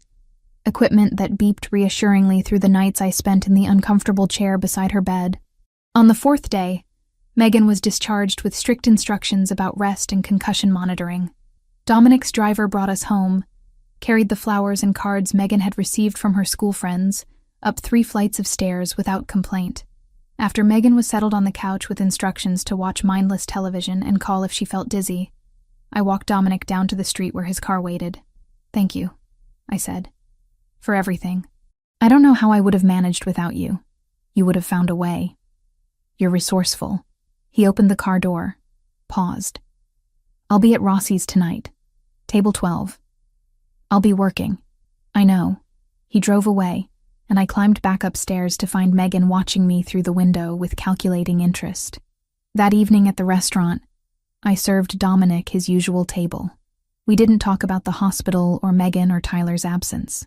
equipment that beeped reassuringly through the nights I spent in the uncomfortable chair beside her bed. On the 4th day, Megan was discharged with strict instructions about rest and concussion monitoring. Dominic's driver brought us home, carried the flowers and cards Megan had received from her school friends, up 3 flights of stairs without complaint. After Megan was settled on the couch with instructions to watch mindless television and call if she felt dizzy, I walked Dominic down to the street where his car waited. "Thank you," I said, "for everything. I don't know how I would have managed without you. You would have found a way. You're resourceful." He opened the car door, paused. "I'll be at Rossi's tonight. Table 12. I'll be working." "I know." He drove away, and I climbed back upstairs to find Megan watching me through the window with calculating interest. That evening at the restaurant, I served Dominic his usual table. We didn't talk about the hospital or Megan or Tyler's absence.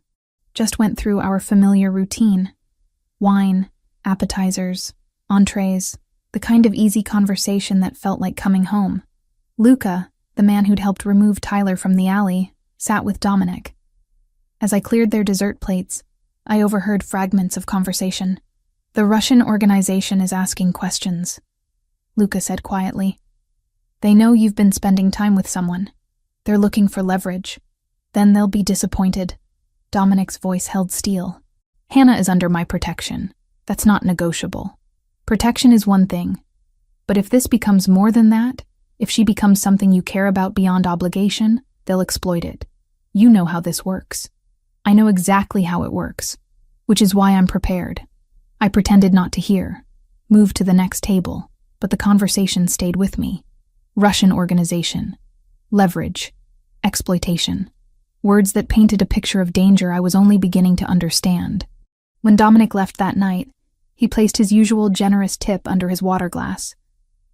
Just went through our familiar routine. Wine, appetizers, entrees, the kind of easy conversation that felt like coming home. Luca, the man who'd helped remove Tyler from the alley, sat with Dominic. As I cleared their dessert plates, I overheard fragments of conversation. "The Russian organization is asking questions," Luca said quietly. "They know you've been spending time with someone. They're looking for leverage. Then they'll be disappointed." Dominic's voice held steel. "Hannah is under my protection. That's not negotiable. Protection is one thing. But if this becomes more than that, if she becomes something you care about beyond obligation, they'll exploit it. You know how this works. I know exactly how it works, which is why I'm prepared." I pretended not to hear, moved to the next table, but the conversation stayed with me. Russian organization, leverage, exploitation. Words that painted a picture of danger I was only beginning to understand. When Dominic left that night, he placed his usual generous tip under his water glass,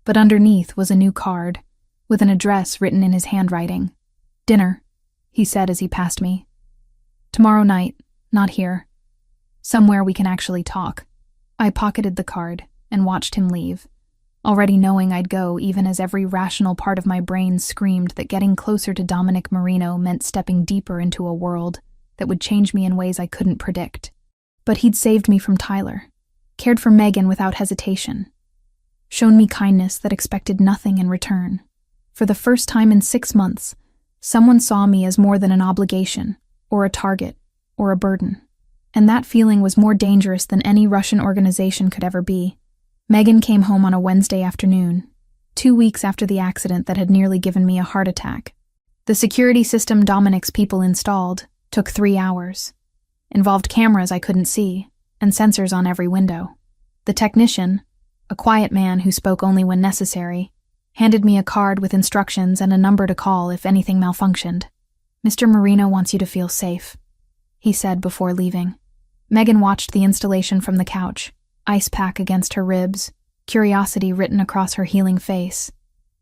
but underneath was a new card, with an address written in his handwriting. "Dinner," he said as he passed me. "Tomorrow night, not here. Somewhere we can actually talk." I pocketed the card and watched him leave, already knowing I'd go even as every rational part of my brain screamed that getting closer to Dominic Marino meant stepping deeper into a world that would change me in ways I couldn't predict. But he'd saved me from Tyler, cared for Megan without hesitation, shown me kindness that expected nothing in return. For the first time in 6 months, someone saw me as more than an obligation, or a target, or a burden. And that feeling was more dangerous than any Russian organization could ever be. Megan came home on a Wednesday afternoon, 2 weeks after the accident that had nearly given me a heart attack. The security system Dominic's people installed took 3 hours, involved cameras I couldn't see, and sensors on every window. The technician, a quiet man who spoke only when necessary, handed me a card with instructions and a number to call if anything malfunctioned. "Mr. Marino wants you to feel safe," he said before leaving. Megan watched the installation from the couch, ice pack against her ribs, curiosity written across her healing face.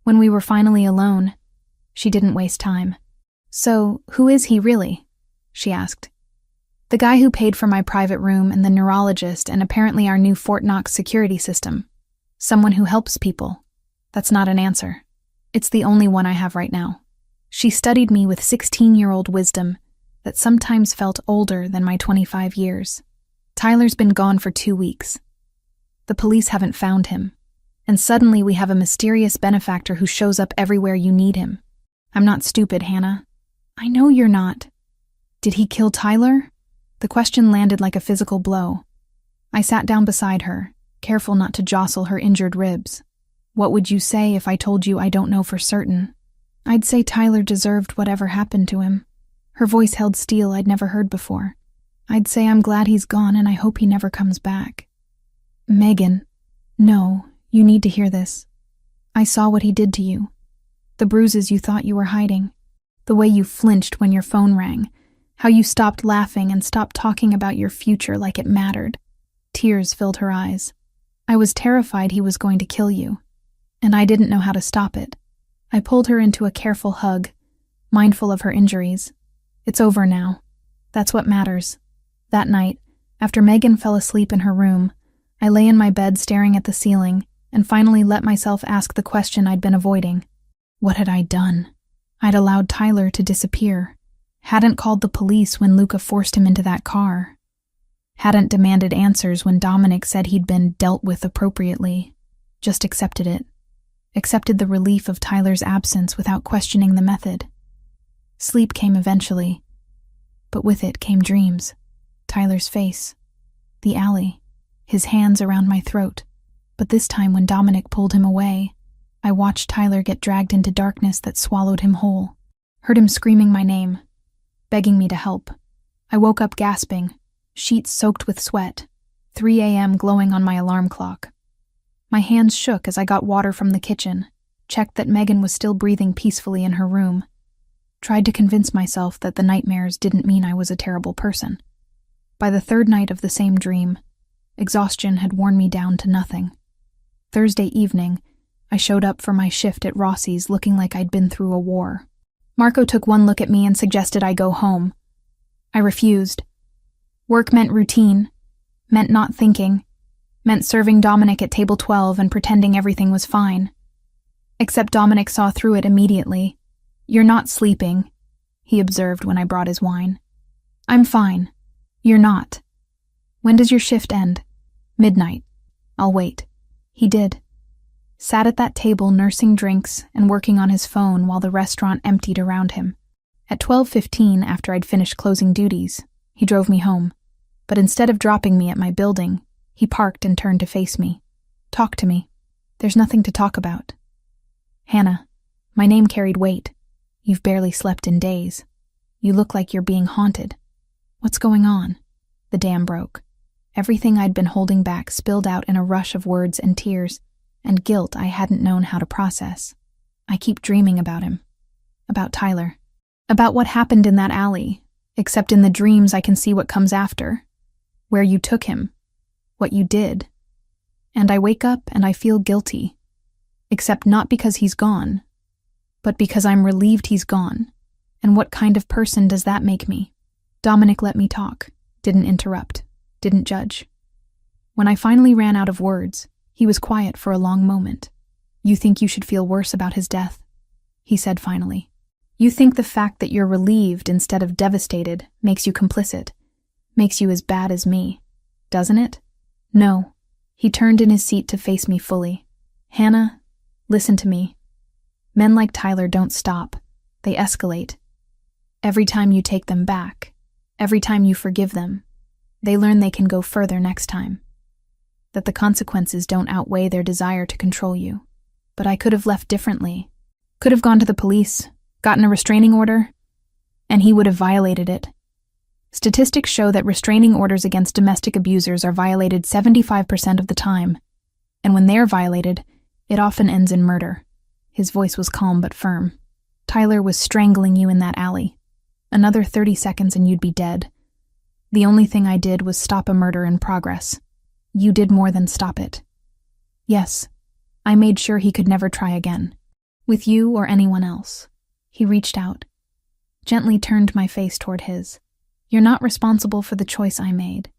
When we were finally alone, she didn't waste time. "So, who is he really?" she asked. "The guy who paid for my private room and the neurologist and apparently our new Fort Knox security system. Someone who helps people. That's not an answer. It's the only one I have right now." She studied me with 16-year-old wisdom that sometimes felt older than my 25 years. "Tyler's been gone for 2 weeks. The police haven't found him. And suddenly we have a mysterious benefactor who shows up everywhere you need him. I'm not stupid, Hannah." "I know you're not." "Did he kill Tyler?" The question landed like a physical blow. I sat down beside her, careful not to jostle her injured ribs. "What would you say if I told you I don't know for certain?" "I'd say Tyler deserved whatever happened to him." Her voice held steel I'd never heard before. "I'd say I'm glad he's gone and I hope he never comes back." "Megan, no, You need to hear this. I saw what he did to you. The bruises you thought you were hiding. The way you flinched when your phone rang. How you stopped laughing and stopped talking about your future like it mattered. Tears filled her eyes. I was terrified he was going to kill you, and I didn't know how to stop it. I pulled her into a careful hug, mindful of her injuries. It's over now. That's what matters. That night, after Megan fell asleep in her room, I lay in my bed staring at the ceiling and finally let myself ask the question I'd been avoiding. What had I done? I'd allowed Tyler to disappear. Hadn't called the police when Luca forced him into that car. Hadn't demanded answers when Dominic said he'd been dealt with appropriately. Just accepted it. Accepted the relief of Tyler's absence without questioning the method. Sleep came eventually, but with it came dreams. Tyler's face. The alley. His hands around my throat. But this time when Dominic pulled him away, I watched Tyler get dragged into darkness that swallowed him whole. Heard him screaming my name, begging me to help. I woke up gasping, sheets soaked with sweat, 3 a.m. glowing on my alarm clock. My hands shook as I got water from the kitchen, checked that Megan was still breathing peacefully in her room. Tried to convince myself that the nightmares didn't mean I was a terrible person. By the third night of the same dream, exhaustion had worn me down to nothing. Thursday evening, I showed up for my shift at Rossi's looking like I'd been through a war. Marco took one look at me and suggested I go home. I refused. Work meant routine, meant not thinking, meant serving Dominic at table 12 and pretending everything was fine. Except Dominic saw through it immediately. "You're not sleeping," he observed when I brought his wine. "I'm fine. You're not. When does your shift end?" "Midnight. I'll wait." He did. Sat at that table nursing drinks and working on his phone while the restaurant emptied around him. At 12:15, after I'd finished closing duties, he drove me home. But instead of dropping me at my building, he parked and turned to face me. "Talk to me. There's nothing to talk about." "Hannah, my name carried weight. You've barely slept in days. You look like you're being haunted. What's going on?" The dam broke. Everything I'd been holding back spilled out in a rush of words and tears, and guilt I hadn't known how to process. I keep dreaming about him. About Tyler. About what happened in that alley, except in the dreams I can see what comes after. Where you took him. What you did. And I wake up and I feel guilty. Except not because he's gone, but because I'm relieved he's gone. And what kind of person does that make me? Dominic let me talk, didn't interrupt, didn't judge. When I finally ran out of words, he was quiet for a long moment. "You think you should feel worse about his death?" he said finally. "You think the fact that you're relieved instead of devastated makes you complicit, makes you as bad as me, doesn't it?" "No." He turned in his seat to face me fully. "Hannah, listen to me. Men like Tyler don't stop. They escalate. Every time you take them back, every time you forgive them, they learn they can go further next time. That the consequences don't outweigh their desire to control you. But I could have left differently. Could have gone to the police, gotten a restraining order, and he would have violated it. Statistics show that restraining orders against domestic abusers are violated 75% of the time, and when they're violated, it often ends in murder." His voice was calm but firm. "Tyler was strangling you in that alley. Another 30 seconds and you'd be dead. The only thing I did was stop a murder in progress. You did more than stop it. Yes, I made sure he could never try again. With you or anyone else." He reached out, gently turned my face toward his. "You're not responsible for the choice I made.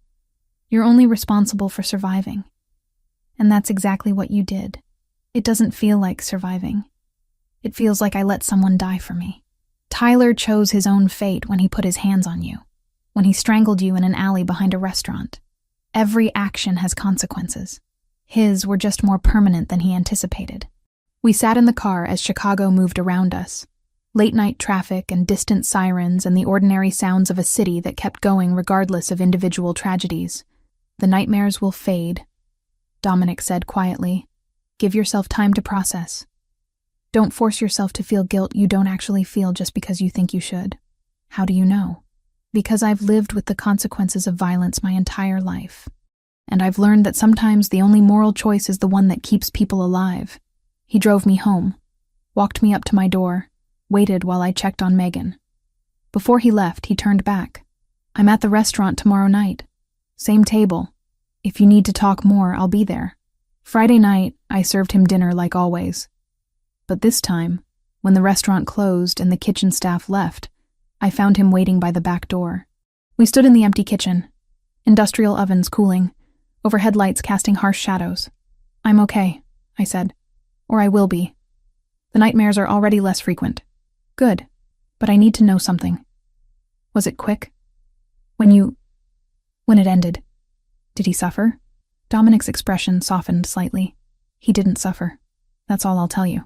You're only responsible for surviving. And that's exactly what you did. It doesn't feel like surviving. It feels like I let someone die for me. Tyler chose his own fate when he put his hands on you, when he strangled you in an alley behind a restaurant. Every action has consequences. His were just more permanent than he anticipated." We sat in the car as Chicago moved around us. Late-night traffic and distant sirens and the ordinary sounds of a city that kept going regardless of individual tragedies. "The nightmares will fade," Dominic said quietly. "Give yourself time to process. Don't force yourself to feel guilt you don't actually feel just because you think you should." "How do you know?" "Because I've lived with the consequences of violence my entire life. And I've learned that sometimes the only moral choice is the one that keeps people alive. He drove me home, walked me up to my door, waited while I checked on Megan. Before he left, he turned back. "I'm at the restaurant tomorrow night. Same table. If you need to talk more, I'll be there." Friday night, I served him dinner like always. But this time, when the restaurant closed and the kitchen staff left, I found him waiting by the back door. We stood in the empty kitchen, industrial ovens cooling, overhead lights casting harsh shadows. "I'm okay," I said. "Or I will be. The nightmares are already less frequent." "Good, but I need to know something. Was it quick? When it ended, did he suffer?" Dominic's expression softened slightly. "He didn't suffer. That's all I'll tell you."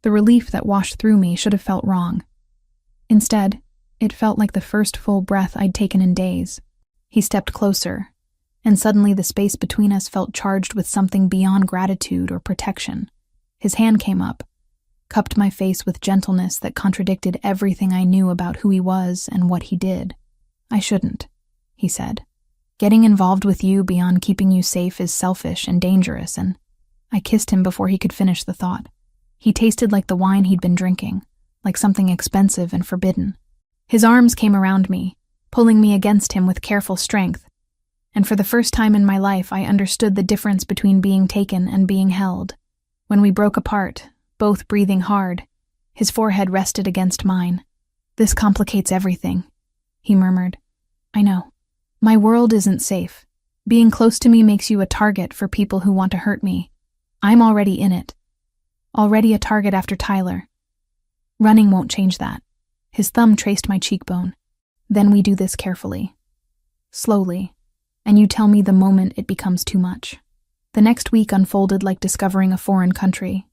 The relief that washed through me should have felt wrong. Instead, it felt like the first full breath I'd taken in days. He stepped closer, and suddenly the space between us felt charged with something beyond gratitude or protection. His hand came up, cupped my face with gentleness that contradicted everything I knew about who he was and what he did. "I shouldn't," he said. "Getting involved with you beyond keeping you safe is selfish and dangerous," and I kissed him before he could finish the thought. He tasted like the wine he'd been drinking, like something expensive and forbidden. His arms came around me, pulling me against him with careful strength, and for the first time in my life I understood the difference between being taken and being held. When we broke apart, both breathing hard, his forehead rested against mine. "This complicates everything," he murmured. "I know. My world isn't safe. Being close to me makes you a target for people who want to hurt me. I'm already in it. Already a target after Tyler. Running won't change that." His thumb traced my cheekbone. "Then we do this carefully. Slowly. And you tell me the moment it becomes too much." The next week unfolded like discovering a foreign country.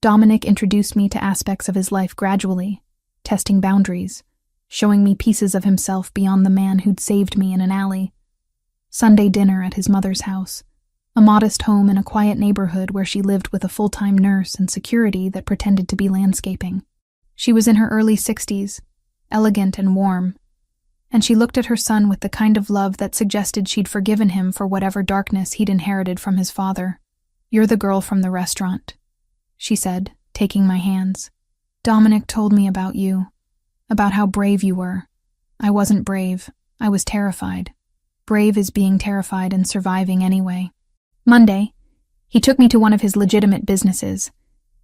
Dominic introduced me to aspects of his life gradually, testing boundaries, showing me pieces of himself beyond the man who'd saved me in an alley. Sunday dinner at his mother's house, a modest home in a quiet neighborhood where she lived with a full-time nurse and security that pretended to be landscaping. She was in her early 60s, elegant and warm, and she looked at her son with the kind of love that suggested she'd forgiven him for whatever darkness he'd inherited from his father. "You're the girl from the restaurant," she said, taking my hands. "Dominic told me about you, about how brave you were. I wasn't brave, I was terrified. Brave is being terrified and surviving anyway." Monday, he took me to one of his legitimate businesses,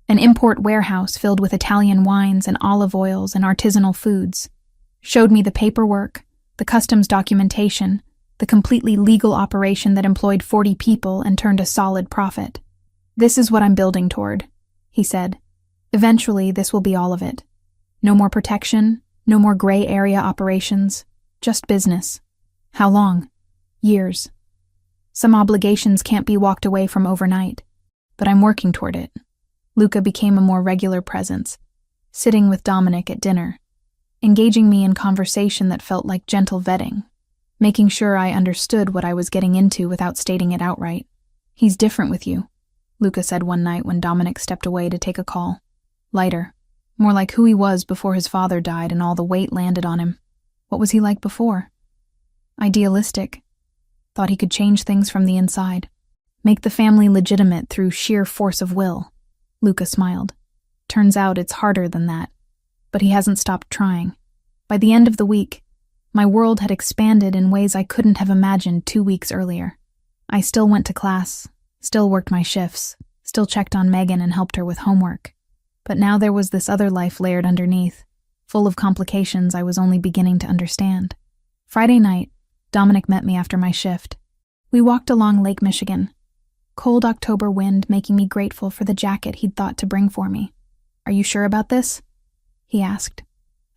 an import warehouse filled with Italian wines and olive oils and artisanal foods. Showed me the paperwork, the customs documentation, the completely legal operation that employed 40 people and turned a solid profit. "This is what I'm building toward," he said. "Eventually, this will be all of it. No more protection, no more gray area operations, just business." "How long?" "Years. Some obligations can't be walked away from overnight, but I'm working toward it." Luca became a more regular presence, sitting with Dominic at dinner, engaging me in conversation that felt like gentle vetting, making sure I understood what I was getting into without stating it outright. "He's different with you," Luca said one night when Dominic stepped away to take a call. "Lighter, more like who he was before his father died and all the weight landed on him." "What was he like before?" "Idealistic. Thought he could change things from the inside. Make the family legitimate through sheer force of will." Luca smiled. "Turns out it's harder than that, but he hasn't stopped trying. By the end of the week, my world had expanded in ways I couldn't have imagined 2 weeks earlier. I still went to class, still worked my shifts, still checked on Megan and helped her with homework. But now there was this other life layered underneath, full of complications I was only beginning to understand. Friday night, Dominic met me after my shift. We walked along Lake Michigan, cold October wind making me grateful for the jacket he'd thought to bring for me. "Are you sure about this?" he asked.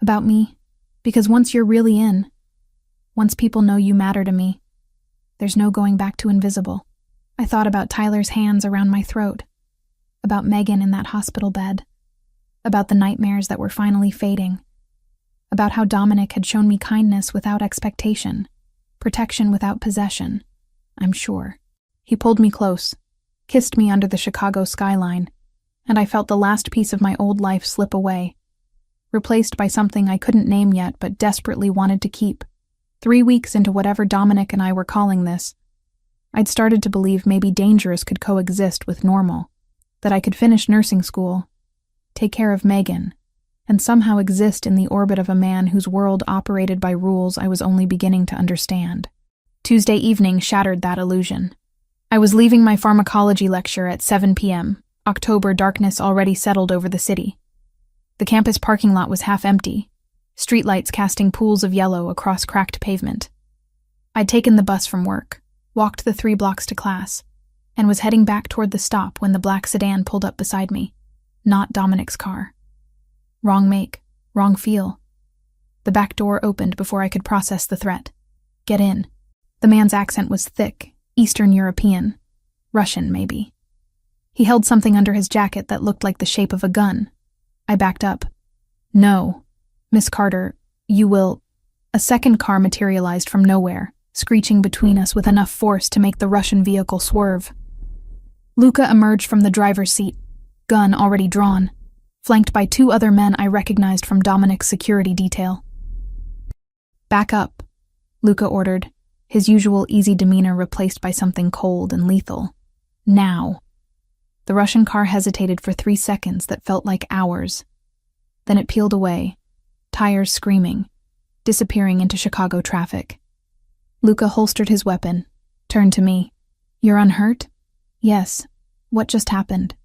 "About me? Because once you're really in, once people know you matter to me, there's no going back to invisible." I thought about Tyler's hands around my throat, about Megan in that hospital bed, about the nightmares that were finally fading, about how Dominic had shown me kindness without expectation, protection without possession, I'm sure. He pulled me close, kissed me under the Chicago skyline, and I felt the last piece of my old life slip away, replaced by something I couldn't name yet but desperately wanted to keep. 3 weeks into whatever Dominic and I were calling this, I'd started to believe maybe dangerous could coexist with normal, that I could finish nursing school, take care of Megan, and somehow exist in the orbit of a man whose world operated by rules I was only beginning to understand. Tuesday evening shattered that illusion. I was leaving my pharmacology lecture at 7 p.m. October darkness already settled over the city. The campus parking lot was half empty, streetlights casting pools of yellow across cracked pavement. I'd taken the bus from work, walked the 3 blocks to class, and was heading back toward the stop when the black sedan pulled up beside me. Not Dominic's car. Wrong make, wrong feel. The back door opened before I could process the threat. Get in. The man's accent was thick, Eastern European. Russian, maybe. He held something under his jacket that looked like the shape of a gun. I backed up. No. Miss Carter, you will... A second car materialized from nowhere, screeching between us with enough force to make the Russian vehicle swerve. Luca emerged from the driver's seat, gun already drawn, flanked by 2 other men I recognized from Dominic's security detail. Back up, Luca ordered, his usual easy demeanor replaced by something cold and lethal. Now. The Russian car hesitated for 3 seconds that felt like hours. Then it peeled away, tires screaming, disappearing into Chicago traffic. Luca holstered his weapon, turned to me. You're unhurt? Yes. What just happened?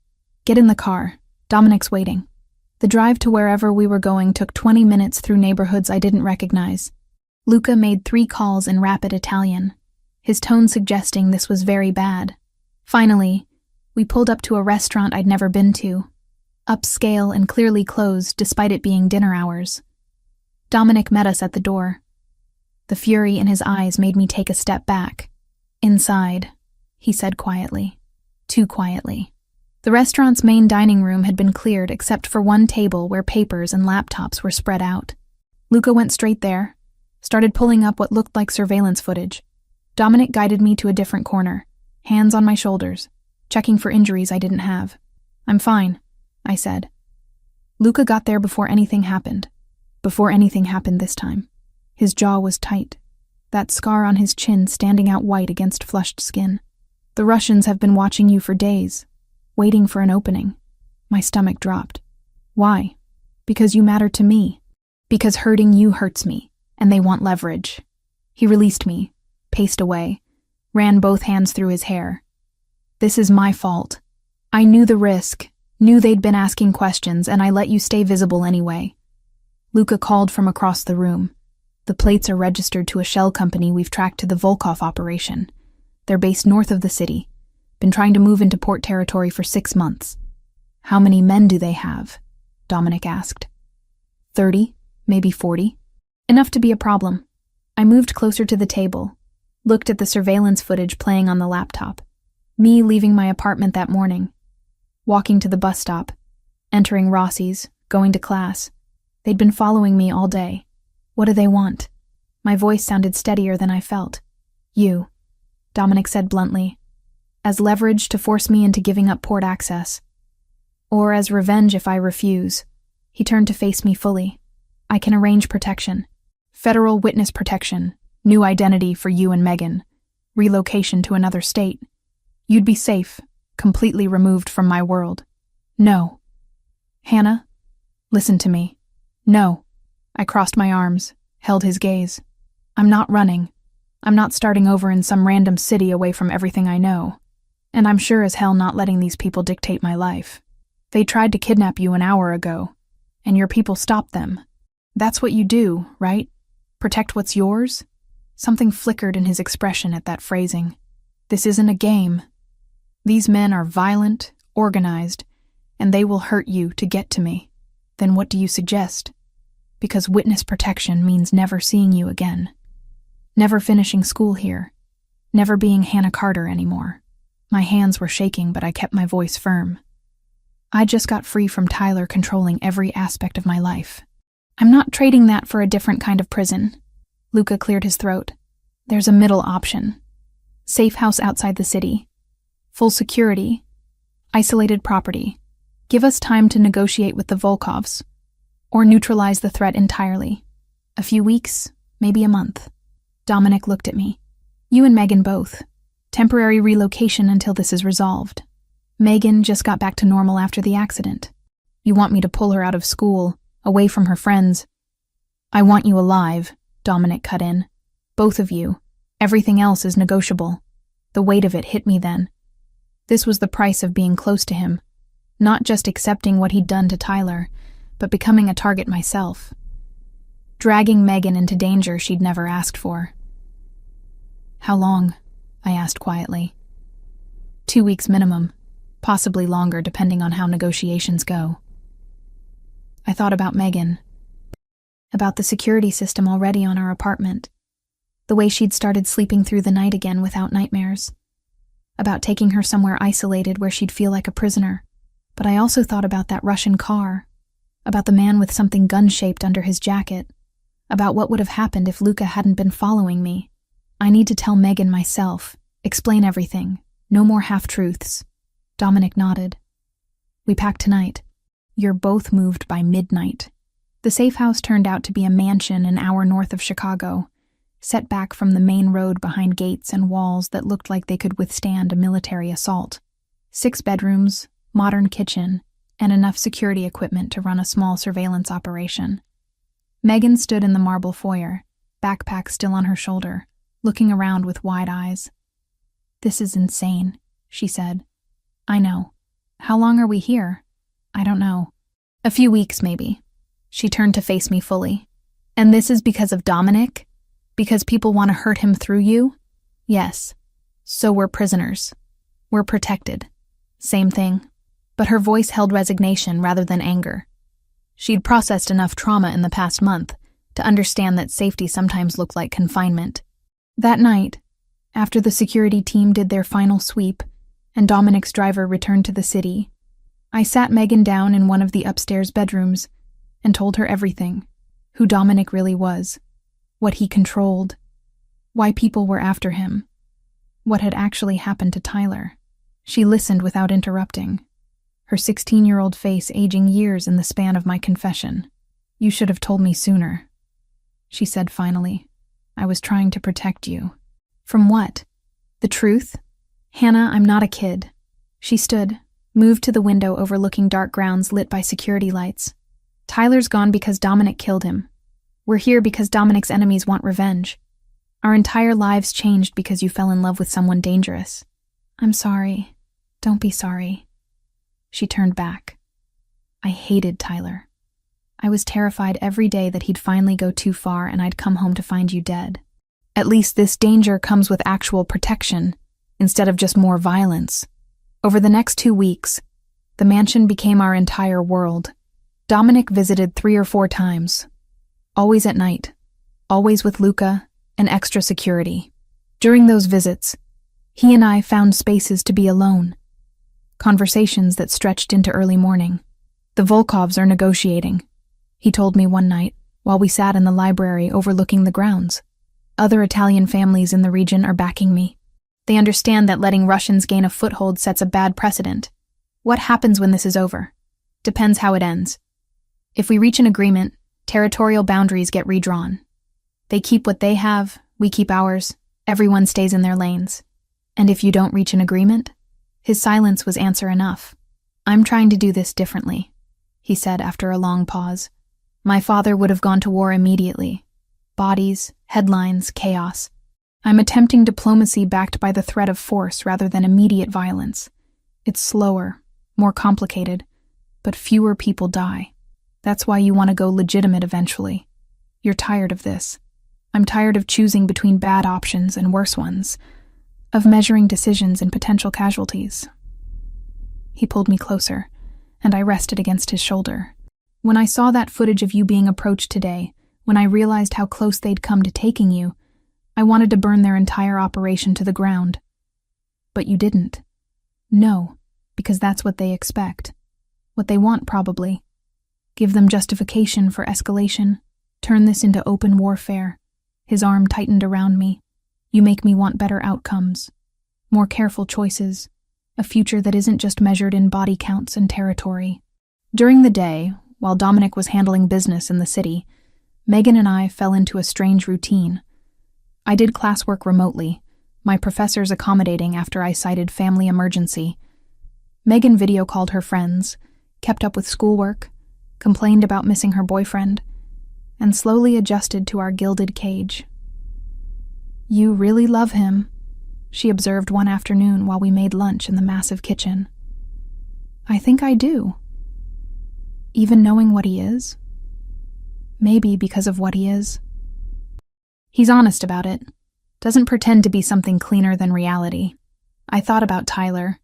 Get in the car. Dominic's waiting. The drive to wherever we were going took 20 minutes through neighborhoods I didn't recognize. Luca made 3 calls in rapid Italian, his tone suggesting this was very bad. Finally, we pulled up to a restaurant I'd never been to, upscale and clearly closed despite it being dinner hours. Dominic met us at the door. The fury in his eyes made me take a step back. Inside, he said quietly. Too quietly. The restaurant's main dining room had been cleared except for one table where papers and laptops were spread out. Luca went straight there, started pulling up what looked like surveillance footage. Dominic guided me to a different corner, hands on my shoulders, checking for injuries I didn't have. I'm fine, I said. Luca got there before anything happened. Before anything happened this time. His jaw was tight, that scar on his chin standing out white against flushed skin. The Russians have been watching you for days, waiting for an opening. My stomach dropped. Why? Because you matter to me. Because hurting you hurts me, and they want leverage. He released me, paced away, ran both hands through his hair. This is my fault. I knew the risk, knew they'd been asking questions, and I let you stay visible anyway. Luca called from across the room. The plates are registered to a shell company we've tracked to the Volkov operation. They're based north of the city. Been trying to move into port territory for 6 months. How many men do they have? Dominic asked. 30, maybe 40. Enough to be a problem. I moved closer to the table, looked at the surveillance footage playing on the laptop. Me leaving my apartment that morning, walking to the bus stop, entering Rossi's, going to class. They'd been following me all day. What do they want? My voice sounded steadier than I felt. You, Dominic said bluntly, as leverage to force me into giving up port access. Or as revenge if I refuse. He turned to face me fully. I can arrange protection. Federal witness protection. New identity for you and Megan. Relocation to another state. You'd be safe, completely removed from my world. No. Hannah, listen to me. No. I crossed my arms, held his gaze. I'm not running. I'm not starting over in some random city away from everything I know. And I'm sure as hell not letting these people dictate my life. They tried to kidnap you an hour ago, and your people stopped them. That's what you do, right? Protect what's yours? Something flickered in his expression at that phrasing. This isn't a game. These men are violent, organized, and they will hurt you to get to me. Then what do you suggest? Because witness protection means never seeing you again. Never finishing school here. Never being Hannah Carter anymore. My hands were shaking, but I kept my voice firm. I just got free from Tyler controlling every aspect of my life. I'm not trading that for a different kind of prison. Luca cleared his throat. There's a middle option. Safe house outside the city. Full security. Isolated property. Give us time to negotiate with the Volkovs. Or neutralize the threat entirely. A few weeks, maybe a month. Dominic looked at me. You and Megan both. Temporary relocation until this is resolved. Megan just got back to normal after the accident. You want me to pull her out of school, away from her friends. I want you alive, Dominic cut in. Both of you. Everything else is negotiable. The weight of it hit me then. This was the price of being close to him. Not just accepting what he'd done to Tyler, but becoming a target myself. Dragging Megan into danger she'd never asked for. How long? I asked quietly. 2 weeks minimum, possibly longer depending on how negotiations go. I thought about Megan, about the security system already on our apartment, the way she'd started sleeping through the night again without nightmares, about taking her somewhere isolated where she'd feel like a prisoner. But I also thought about that Russian car, about the man with something gun-shaped under his jacket, about what would have happened if Luca hadn't been following me. I need to tell Megan myself, explain everything, no more half-truths. Dominic nodded. We packed tonight. You're both moved by midnight. The safe house turned out to be a mansion an hour north of Chicago, set back from the main road behind gates and walls that looked like they could withstand a military assault. 6 bedrooms, modern kitchen, and enough security equipment to run a small surveillance operation. Megan stood in the marble foyer, backpack still on her shoulder, looking around with wide eyes. This is insane, she said. I know. How long are we here? I don't know. A few weeks, maybe. She turned to face me fully. And this is because of Dominic? Because people want to hurt him through you? Yes. So we're prisoners. We're protected. Same thing. But her voice held resignation rather than anger. She'd processed enough trauma in the past month to understand that safety sometimes looked like confinement. That night, after the security team did their final sweep and Dominic's driver returned to the city, I sat Megan down in one of the upstairs bedrooms and told her everything, who Dominic really was, what he controlled, why people were after him, what had actually happened to Tyler. She listened without interrupting, her 16-year-old face aging years in the span of my confession. You should have told me sooner, she said finally. I was trying to protect you. From what? The truth? Hannah, I'm not a kid. She stood, moved to the window overlooking dark grounds lit by security lights. Tyler's gone because Dominic killed him. We're here because Dominic's enemies want revenge. Our entire lives changed because you fell in love with someone dangerous. I'm sorry. Don't be sorry. She turned back. I hated Tyler. I was terrified every day that he'd finally go too far and I'd come home to find you dead. At least this danger comes with actual protection, instead of just more violence. Over the next 2 weeks, the mansion became our entire world. Dominic visited 3 or 4 times. Always at night. Always with Luca and extra security. During those visits, he and I found spaces to be alone. Conversations that stretched into early morning. The Volkovs are negotiating, he told me one night while we sat in the library overlooking the grounds. Other Italian families in the region are backing me. They understand that letting Russians gain a foothold sets a bad precedent. What happens when this is over? Depends how it ends. If we reach an agreement, territorial boundaries get redrawn. They keep what they have, we keep ours, everyone stays in their lanes. And if you don't reach an agreement? His silence was answer enough. I'm trying to do this differently, he said after a long pause. My father would have gone to war immediately. Bodies, headlines, chaos. I'm attempting diplomacy backed by the threat of force rather than immediate violence. It's slower, more complicated, but fewer people die. That's why you want to go legitimate eventually. You're tired of this. I'm tired of choosing between bad options and worse ones, of measuring decisions and potential casualties. He pulled me closer, and I rested against his shoulder. When I saw that footage of you being approached today, when I realized how close they'd come to taking you, I wanted to burn their entire operation to the ground. But you didn't. No, because that's what they expect. What they want, probably. Give them justification for escalation. Turn this into open warfare. His arm tightened around me. You make me want better outcomes. More careful choices. A future that isn't just measured in body counts and territory. During the day, while Dominic was handling business in the city, Megan and I fell into a strange routine. I did classwork remotely, My professors accommodating after I cited family emergency. Megan video called her friends, kept up with schoolwork, complained about missing her boyfriend, and slowly adjusted to our gilded cage. "You really love him," she observed one afternoon while we made lunch in the massive kitchen. "I think I do. Even knowing what he is? Maybe because of what he is. He's honest about it. Doesn't pretend to be something cleaner than reality. I thought about Tyler,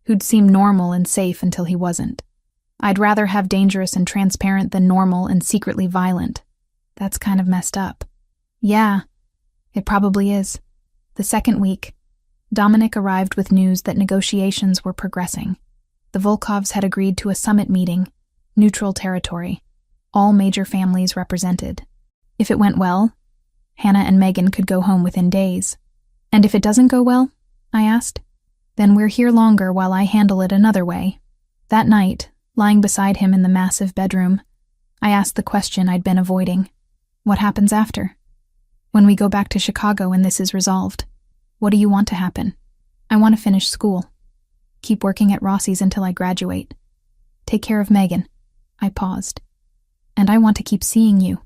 who'd seem normal and safe until he wasn't. I'd rather have dangerous and transparent than normal and secretly violent. That's kind of messed up." "Yeah, it probably is." The second week, Dominic arrived with news that negotiations were progressing. The Volkovs had agreed to a summit meeting, neutral territory, all major families represented. If it went well, Hannah and Megan could go home within days. "And if it doesn't go well?" I asked. "Then we're here longer while I handle it another way." That night, lying beside him in the massive bedroom, I asked the question I'd been avoiding. "What happens after? When we go back to Chicago and this is resolved, what do you want to happen?" "I want to finish school. Keep working at Rossi's until I graduate. Take care of Megan." I paused. "And I want to keep seeing you.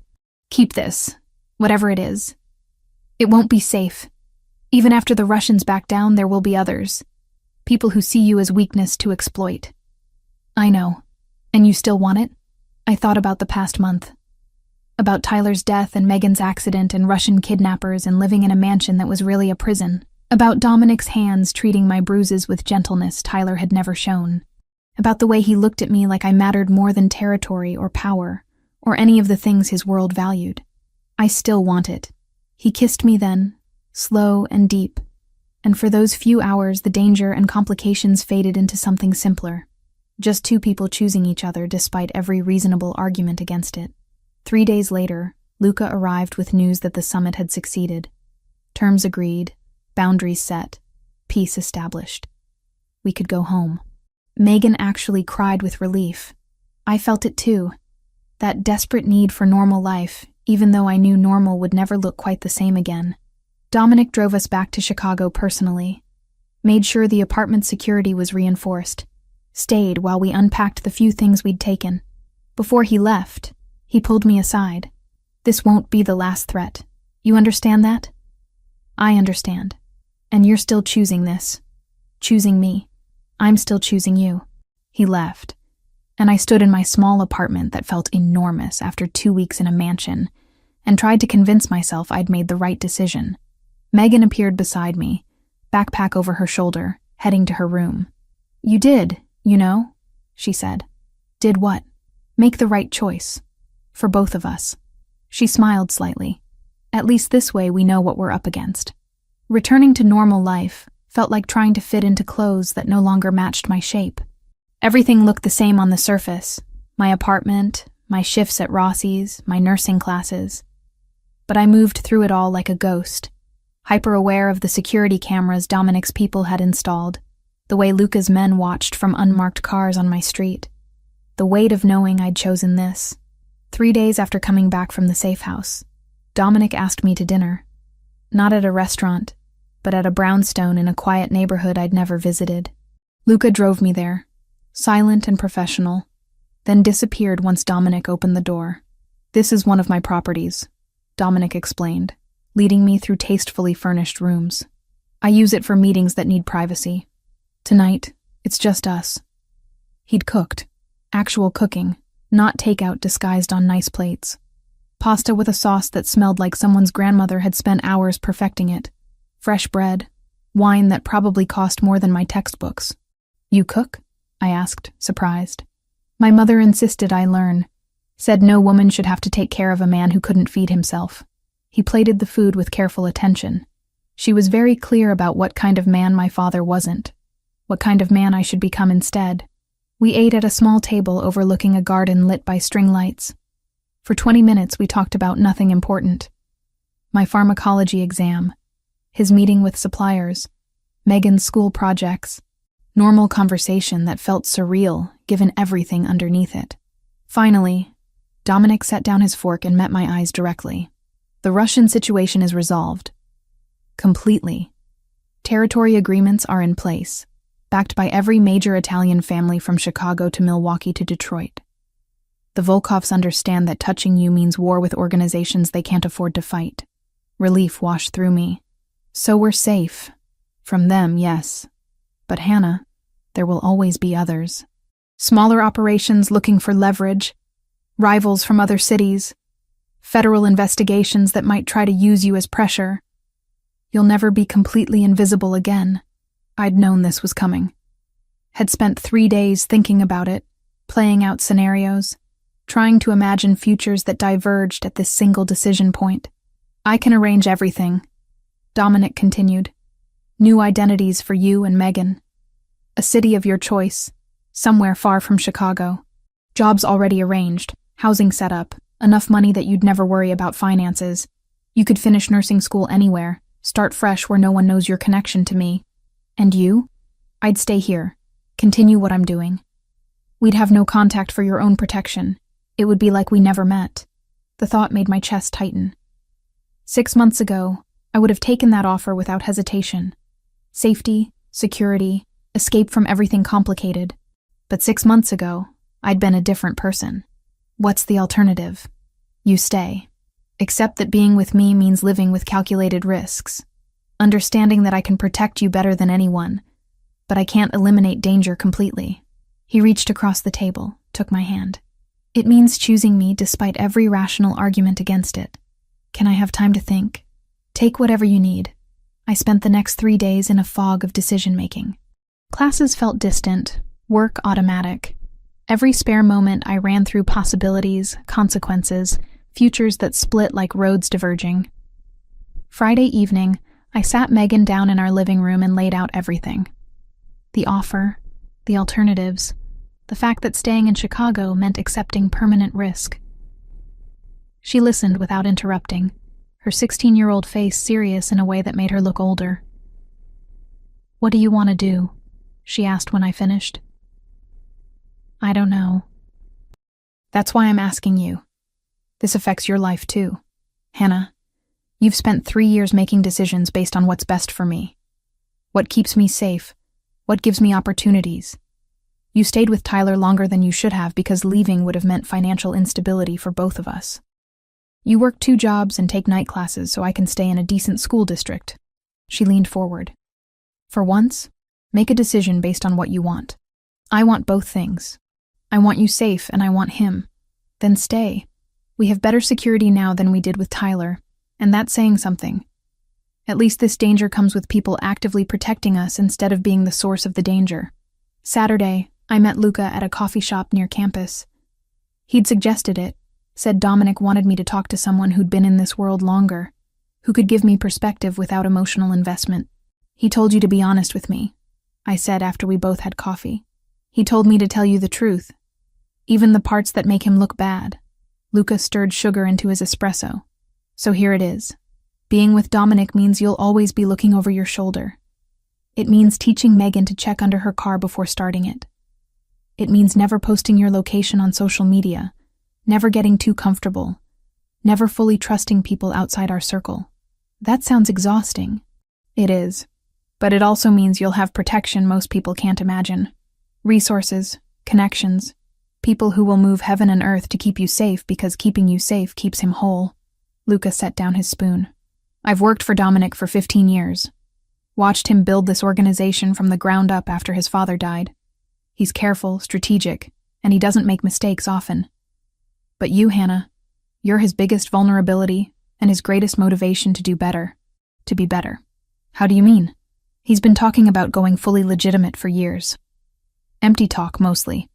Keep this, whatever it is. It won't be safe. Even after the Russians back down, there will be others. People who see you as weakness to exploit." "I know. And you still want it?" I thought about the past month. About Tyler's death and Megan's accident and Russian kidnappers and living in a mansion that was really a prison. About Dominic's hands treating my bruises with gentleness Tyler had never shown. About the way he looked at me like I mattered more than territory or power, or any of the things his world valued. I still want it. He kissed me then, slow and deep, and for those few hours the danger and complications faded into something simpler. Just two people choosing each other despite every reasonable argument against it. 3 days later, Luca arrived with news that the summit had succeeded. Terms agreed, boundaries set, peace established. We could go home. Megan actually cried with relief. I felt it too. That desperate need for normal life, even though I knew normal would never look quite the same again. Dominic drove us back to Chicago personally, made sure the apartment security was reinforced, stayed while we unpacked the few things we'd taken. Before he left, he pulled me aside. "This won't be the last threat. You understand that?" "I understand. And you're still choosing this. Choosing me. I'm still choosing you." He left, and I stood in my small apartment that felt enormous after 2 weeks in a mansion, and tried to convince myself I'd made the right decision. Megan appeared beside me, backpack over her shoulder, heading to her room. "You did, you know," she said. "Did what?" "Make the right choice. For both of us." She smiled slightly. "At least this way we know what we're up against." Returning to normal life felt like trying to fit into clothes that no longer matched my shape. Everything looked the same on the surface. My apartment, my shifts at Rossi's, my nursing classes. But I moved through it all like a ghost, hyper-aware of the security cameras Dominic's people had installed, the way Luca's men watched from unmarked cars on my street. The weight of knowing I'd chosen this. 3 days after coming back from the safe house, Dominic asked me to dinner. Not at a restaurant, but at a brownstone in a quiet neighborhood I'd never visited. Luca drove me there, silent and professional, then disappeared once Dominic opened the door. "This is one of my properties," Dominic explained, leading me through tastefully furnished rooms. "I use it for meetings that need privacy. Tonight, it's just us." He'd cooked. Actual cooking, not takeout disguised on nice plates. Pasta with a sauce that smelled like someone's grandmother had spent hours perfecting it. Fresh bread. Wine that probably cost more than my textbooks. "You cook?" I asked, surprised. "My mother insisted I learn. Said no woman should have to take care of a man who couldn't feed himself." He plated the food with careful attention. She was very clear about what kind of man my father wasn't, what kind of man I should become instead. We ate at a small table overlooking a garden lit by string lights. For 20 minutes we talked about nothing important. My pharmacology exam, his meeting with suppliers, Megan's school projects, normal conversation that felt surreal given everything underneath it. Finally, Dominic set down his fork and met my eyes directly. "The Russian situation is resolved. Completely. Territory agreements are in place, backed by every major Italian family from Chicago to Milwaukee to Detroit. The Volkovs understand that touching you means war with organizations they can't afford to fight. Relief washed through me. So we're safe. From them, yes. But Hannah, there will always be others. Smaller operations looking for leverage, rivals from other cities, federal investigations that might try to use you as pressure. You'll never be completely invisible again. I'd known this was coming. Had spent 3 days thinking about it, playing out scenarios, trying to imagine futures that diverged at this single decision point. I can arrange everything, Dominic continued. New identities for you and Megan. A city of your choice, somewhere far from Chicago. Jobs already arranged, housing set up, enough money that you'd never worry about finances. You could finish nursing school anywhere, start fresh where no one knows your connection to me. And you? I'd stay here, continue what I'm doing. We'd have no contact for your own protection. It would be like we never met. The thought made my chest tighten. 6 months ago, I would have taken that offer without hesitation. Safety, security, escape from everything complicated. But 6 months ago, I'd been a different person. What's the alternative? You stay. Accept that being with me means living with calculated risks. Understanding that I can protect you better than anyone, but I can't eliminate danger completely. He reached across the table, took my hand. It means choosing me despite every rational argument against it. Can I have time to think? Take whatever you need. I spent the next 3 days in a fog of decision-making. Classes felt distant, work automatic. Every spare moment I ran through possibilities, consequences, futures that split like roads diverging. Friday evening, I sat Megan down in our living room and laid out everything. The offer, the alternatives, the fact that staying in Chicago meant accepting permanent risk. She listened without interrupting, her 16-year-old face serious in a way that made her look older. "What do you want to do?" she asked when I finished. "I don't know." "That's why I'm asking you. This affects your life too. Hannah, you've spent 3 years making decisions based on what's best for me. What keeps me safe, what gives me opportunities. You stayed with Tyler longer than you should have because leaving would have meant financial instability for both of us. You work 2 jobs and take night classes so I can stay in a decent school district." She leaned forward. "For once, make a decision based on what you want. I want both things. I want you safe and I want him. Then stay. We have better security now than we did with Tyler, and that's saying something. At least this danger comes with people actively protecting us instead of being the source of the danger." Saturday, I met Luca at a coffee shop near campus. He'd suggested it, said Dominic wanted me to talk to someone who'd been in this world longer, who could give me perspective without emotional investment. "He told you to be honest with me," I said after we both had coffee. "He told me to tell you the truth, even the parts that make him look bad." Luca stirred sugar into his espresso. "So here it is. Being with Dominic means you'll always be looking over your shoulder. It means teaching Megan to check under her car before starting it. It means never posting your location on social media, never getting too comfortable, never fully trusting people outside our circle. That sounds exhausting." "It is. But it also means you'll have protection most people can't imagine. Resources, connections, people who will move heaven and earth to keep you safe because keeping you safe keeps him whole." Luca set down his spoon. "I've worked for Dominic for 15 years. Watched him build this organization from the ground up after his father died. He's careful, strategic, and he doesn't make mistakes often. But you, Hannah, you're his biggest vulnerability and his greatest motivation to do better, to be better." "How do you mean?" "He's been talking about going fully legitimate for years. Empty talk, mostly,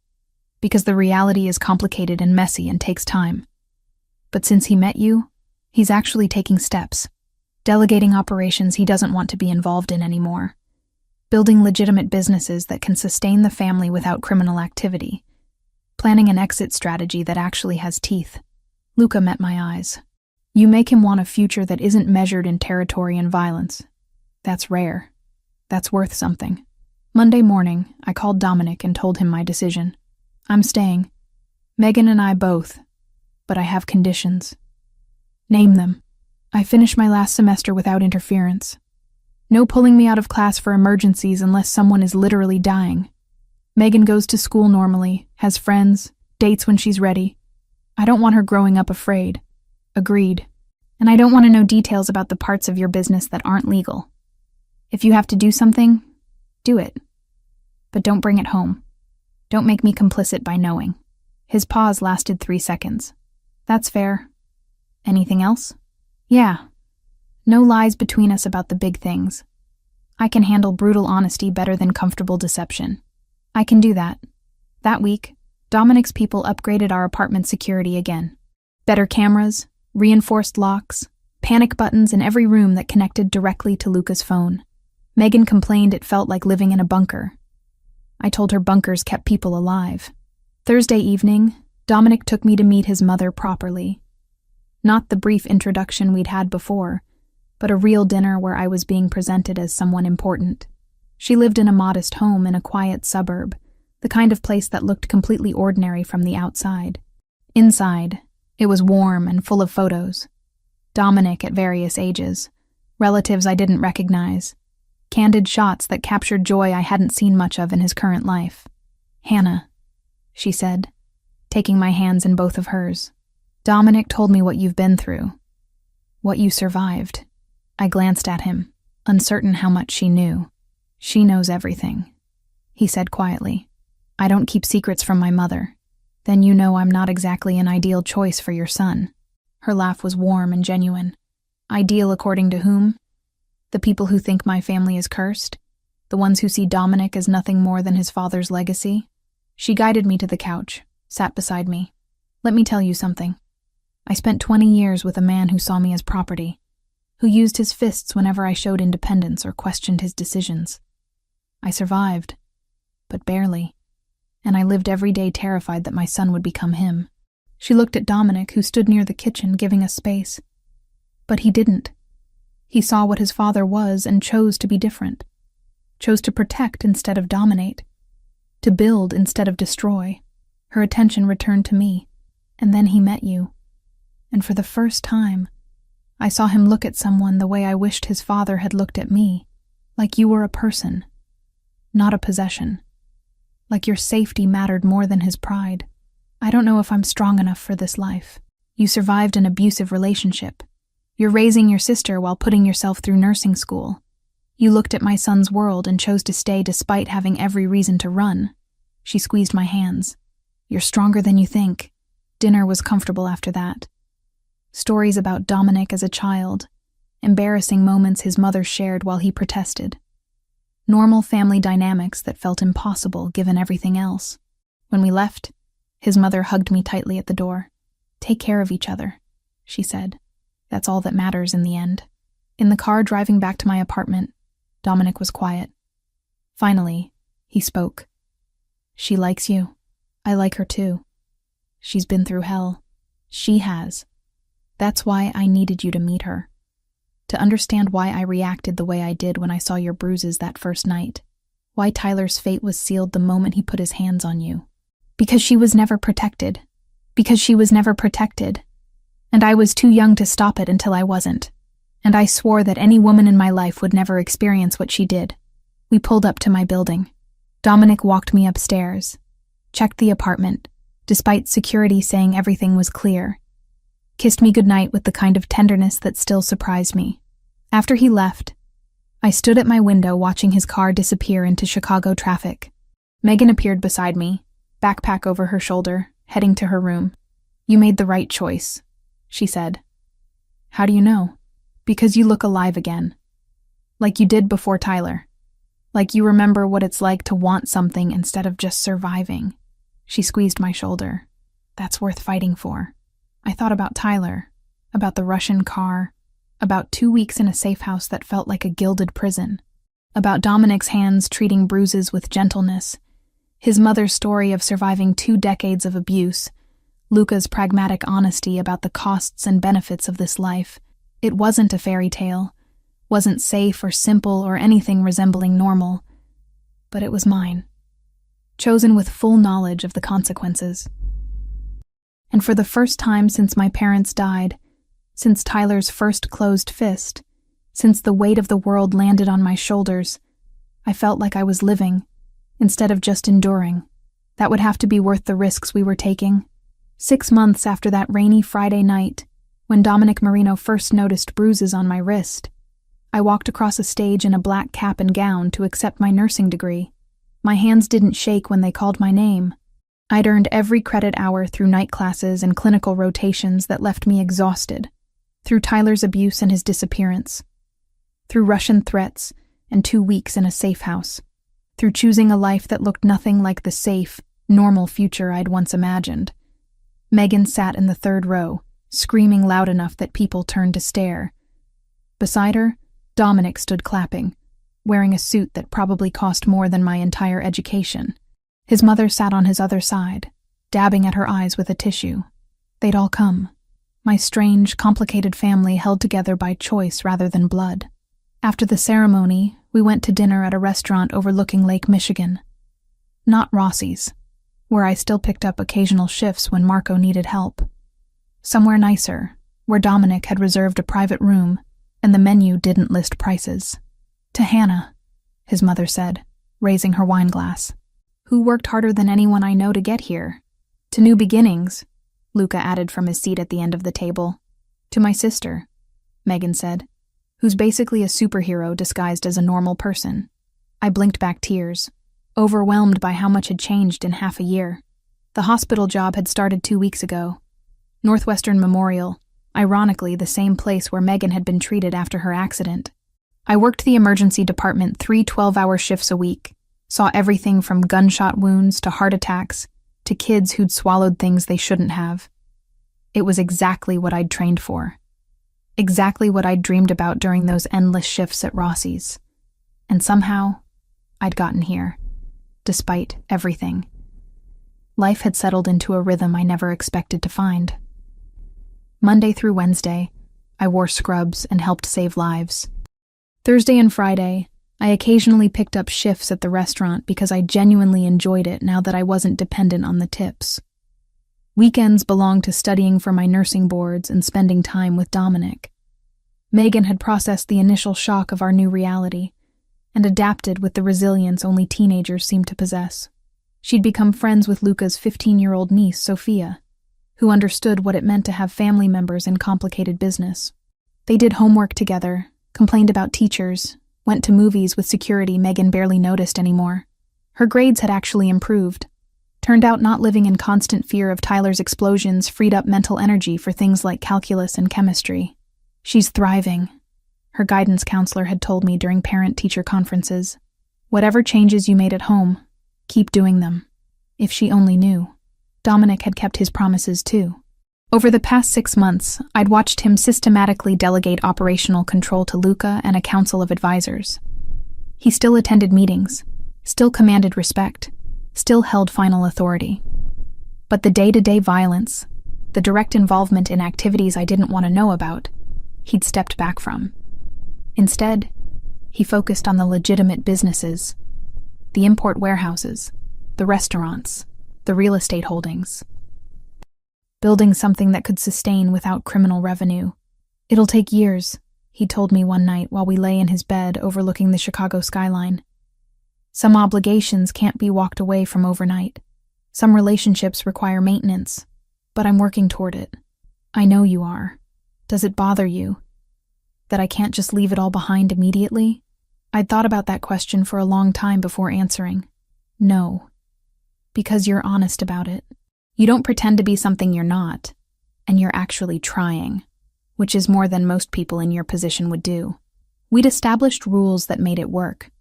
because the reality is complicated and messy and takes time. But since he met you, he's actually taking steps, delegating operations he doesn't want to be involved in anymore, building legitimate businesses that can sustain the family without criminal activity, planning an exit strategy that actually has teeth." Luca met my eyes. "You make him want a future that isn't measured in territory and violence. That's rare. That's worth something." Monday morning, I called Dominic and told him my decision. "I'm staying. Megan and I both. But I have conditions." "Name them." "I finish my last semester without interference. No pulling me out of class for emergencies unless someone is literally dying. Megan goes to school normally, has friends, dates when she's ready. I don't want her growing up afraid. Agreed. And I don't want to know details about the parts of your business that aren't legal. If you have to do something, do it. But don't bring it home. Don't make me complicit by knowing. His pause lasted 3 seconds. That's fair. Anything else? Yeah. No lies between us about the big things. I can handle brutal honesty better than comfortable deception. I can do that. That week, Dominic's people upgraded our apartment security again. Better cameras, reinforced locks, panic buttons in every room that connected directly to Luca's phone. Megan complained it felt like living in a bunker. I told her bunkers kept people alive. Thursday evening, Dominic took me to meet his mother properly. Not the brief introduction we'd had before, but a real dinner where I was being presented as someone important. She lived in a modest home in a quiet suburb, the kind of place that looked completely ordinary from the outside. Inside, it was warm and full of photos. Dominic at various ages, relatives I didn't recognize, candid shots that captured joy I hadn't seen much of in his current life. Hannah, she said, taking my hands in both of hers. Dominic told me what you've been through. What you survived. I glanced at him, uncertain how much she knew. She knows everything, he said quietly. I don't keep secrets from my mother. Then you know I'm not exactly an ideal choice for your son. Her laugh was warm and genuine. Ideal according to whom? The people who think my family is cursed? The ones who see Dominic as nothing more than his father's legacy? She guided me to the couch, sat beside me. Let me tell you something. I spent 20 years with a man who saw me as property, who used his fists whenever I showed independence or questioned his decisions. I survived, but barely, and I lived every day terrified that my son would become him. She looked at Dominic, who stood near the kitchen, giving us space. But he didn't. He saw what his father was and chose to be different. Chose to protect instead of dominate. To build instead of destroy. Her attention returned to me, and then he met you. And for the first time, I saw him look at someone the way I wished his father had looked at me, like you were a person, not a possession. Like your safety mattered more than his pride. I don't know if I'm strong enough for this life. You survived an abusive relationship. You're raising your sister while putting yourself through nursing school. You looked at my son's world and chose to stay despite having every reason to run. She squeezed my hands. You're stronger than you think. Dinner was comfortable after that. Stories about Dominic as a child, embarrassing moments his mother shared while he protested. Normal family dynamics that felt impossible given everything else. When we left, his mother hugged me tightly at the door. Take care of each other, she said. That's all that matters in the end. In the car driving back to my apartment, Dominic was quiet. Finally, he spoke. She likes you. I like her too. She's been through hell. She has. That's why I needed you to meet her. To understand why I reacted the way I did when I saw your bruises that first night. Why Tyler's fate was sealed the moment he put his hands on you. Because she was never protected. Because she was never protected. And I was too young to stop it until I wasn't. And I swore that any woman in my life would never experience what she did. We pulled up to my building. Dominic walked me upstairs. Checked the apartment, despite security saying everything was clear. Kissed me goodnight with the kind of tenderness that still surprised me. After he left, I stood at my window watching his car disappear into Chicago traffic. Megan appeared beside me, backpack over her shoulder, heading to her room. You made the right choice, she said. How do you know? Because you look alive again. Like you did before Tyler. Like you remember what it's like to want something instead of just surviving. She squeezed my shoulder. That's worth fighting for. I thought about Tyler, about the Russian car, about 2 weeks in a safe house that felt like a gilded prison, about Dominic's hands treating Bruises with gentleness, his mother's story of surviving 2 decades of abuse, Luca's pragmatic honesty about the costs and benefits of this life. It wasn't a fairy tale, wasn't safe or simple or anything resembling normal, but it was mine, chosen with full knowledge of the consequences. And for the first time since my parents died, since Tyler's first closed fist, Since the weight of the world landed on my shoulders, I felt like I was living, instead of just enduring. That would have to be worth the risks we were taking. 6 months after that rainy Friday night, when Dominic Marino first noticed bruises on my wrist, I walked across a stage in a black cap and gown to accept my nursing degree. My hands didn't shake when they called my name. I'd earned every credit hour through night classes and clinical rotations that left me exhausted, through Tyler's abuse and his disappearance, through Russian threats and 2 weeks in a safe house, through choosing a life that looked nothing like the safe, normal future I'd once imagined. Megan sat in the third row, screaming loud enough that people turned to stare. Beside her, Dominic stood clapping, wearing a suit that probably cost more than my entire education. His mother sat on his other side, dabbing at her eyes with a tissue. They'd all come. My strange, complicated family held together by choice rather than blood. After the ceremony, we went to dinner at a restaurant overlooking Lake Michigan. Not Rossi's, where I still picked up occasional shifts when Marco needed help. Somewhere nicer, where Dominic had reserved a private room, and the menu didn't list prices. To Hannah, his mother said, raising her wine glass, who worked harder than anyone I know to get here. To New Beginnings, Luca added from his seat at the end of the table. To my sister, Megan said, who's basically a superhero disguised as a normal person. I blinked back tears, overwhelmed by how much had changed in half a year. The hospital job had started 2 weeks ago. Northwestern Memorial, ironically the same place where Megan had been treated after her accident. I worked the emergency department 3 12-hour shifts a week, saw everything from gunshot wounds to heart attacks to kids who'd swallowed things they shouldn't have. It was exactly what I'd trained for. Exactly what I'd dreamed about during those endless shifts at Rossi's. And somehow, I'd gotten here, despite everything. Life had settled into a rhythm I never expected to find. Monday through Wednesday, I wore scrubs and helped save lives. Thursday and Friday, I occasionally picked up shifts at the restaurant because I genuinely enjoyed it now that I wasn't dependent on the tips. Weekends belonged to studying for my nursing boards and spending time with Dominic. Megan had processed the initial shock of our new reality and adapted with the resilience only teenagers seem to possess. She'd become friends with Luca's 15-year-old niece, Sophia, who understood what it meant to have family members in complicated business. They did homework together, complained about teachers, went to movies with security Megan barely noticed anymore. Her grades had actually improved. Turned out not living in constant fear of Tyler's explosions freed up mental energy for things like calculus and chemistry. She's thriving, her guidance counselor had told me during parent-teacher conferences. Whatever changes you made at home, keep doing them. If she only knew. Dominic had kept his promises too. Over the past 6 months, I'd watched him systematically delegate operational control to Luca and a council of advisors. He still attended meetings, still commanded respect, still held final authority. But the day-to-day violence, the direct involvement in activities I didn't want to know about, he'd stepped back from. Instead, he focused on the legitimate businesses, the import warehouses, the restaurants, the real estate holdings. Building something that could sustain without criminal revenue. It'll take years, he told me one night while we lay in his bed overlooking the Chicago skyline. Some obligations can't be walked away from overnight. Some relationships require maintenance, but I'm working toward it. I know you are. Does it bother you that I can't just leave it all behind immediately? I'd thought about that question for a long time before answering. No, because you're honest about it. You don't pretend to be something you're not, and you're actually trying, which is more than most people in your position would do. We'd established rules that made it work.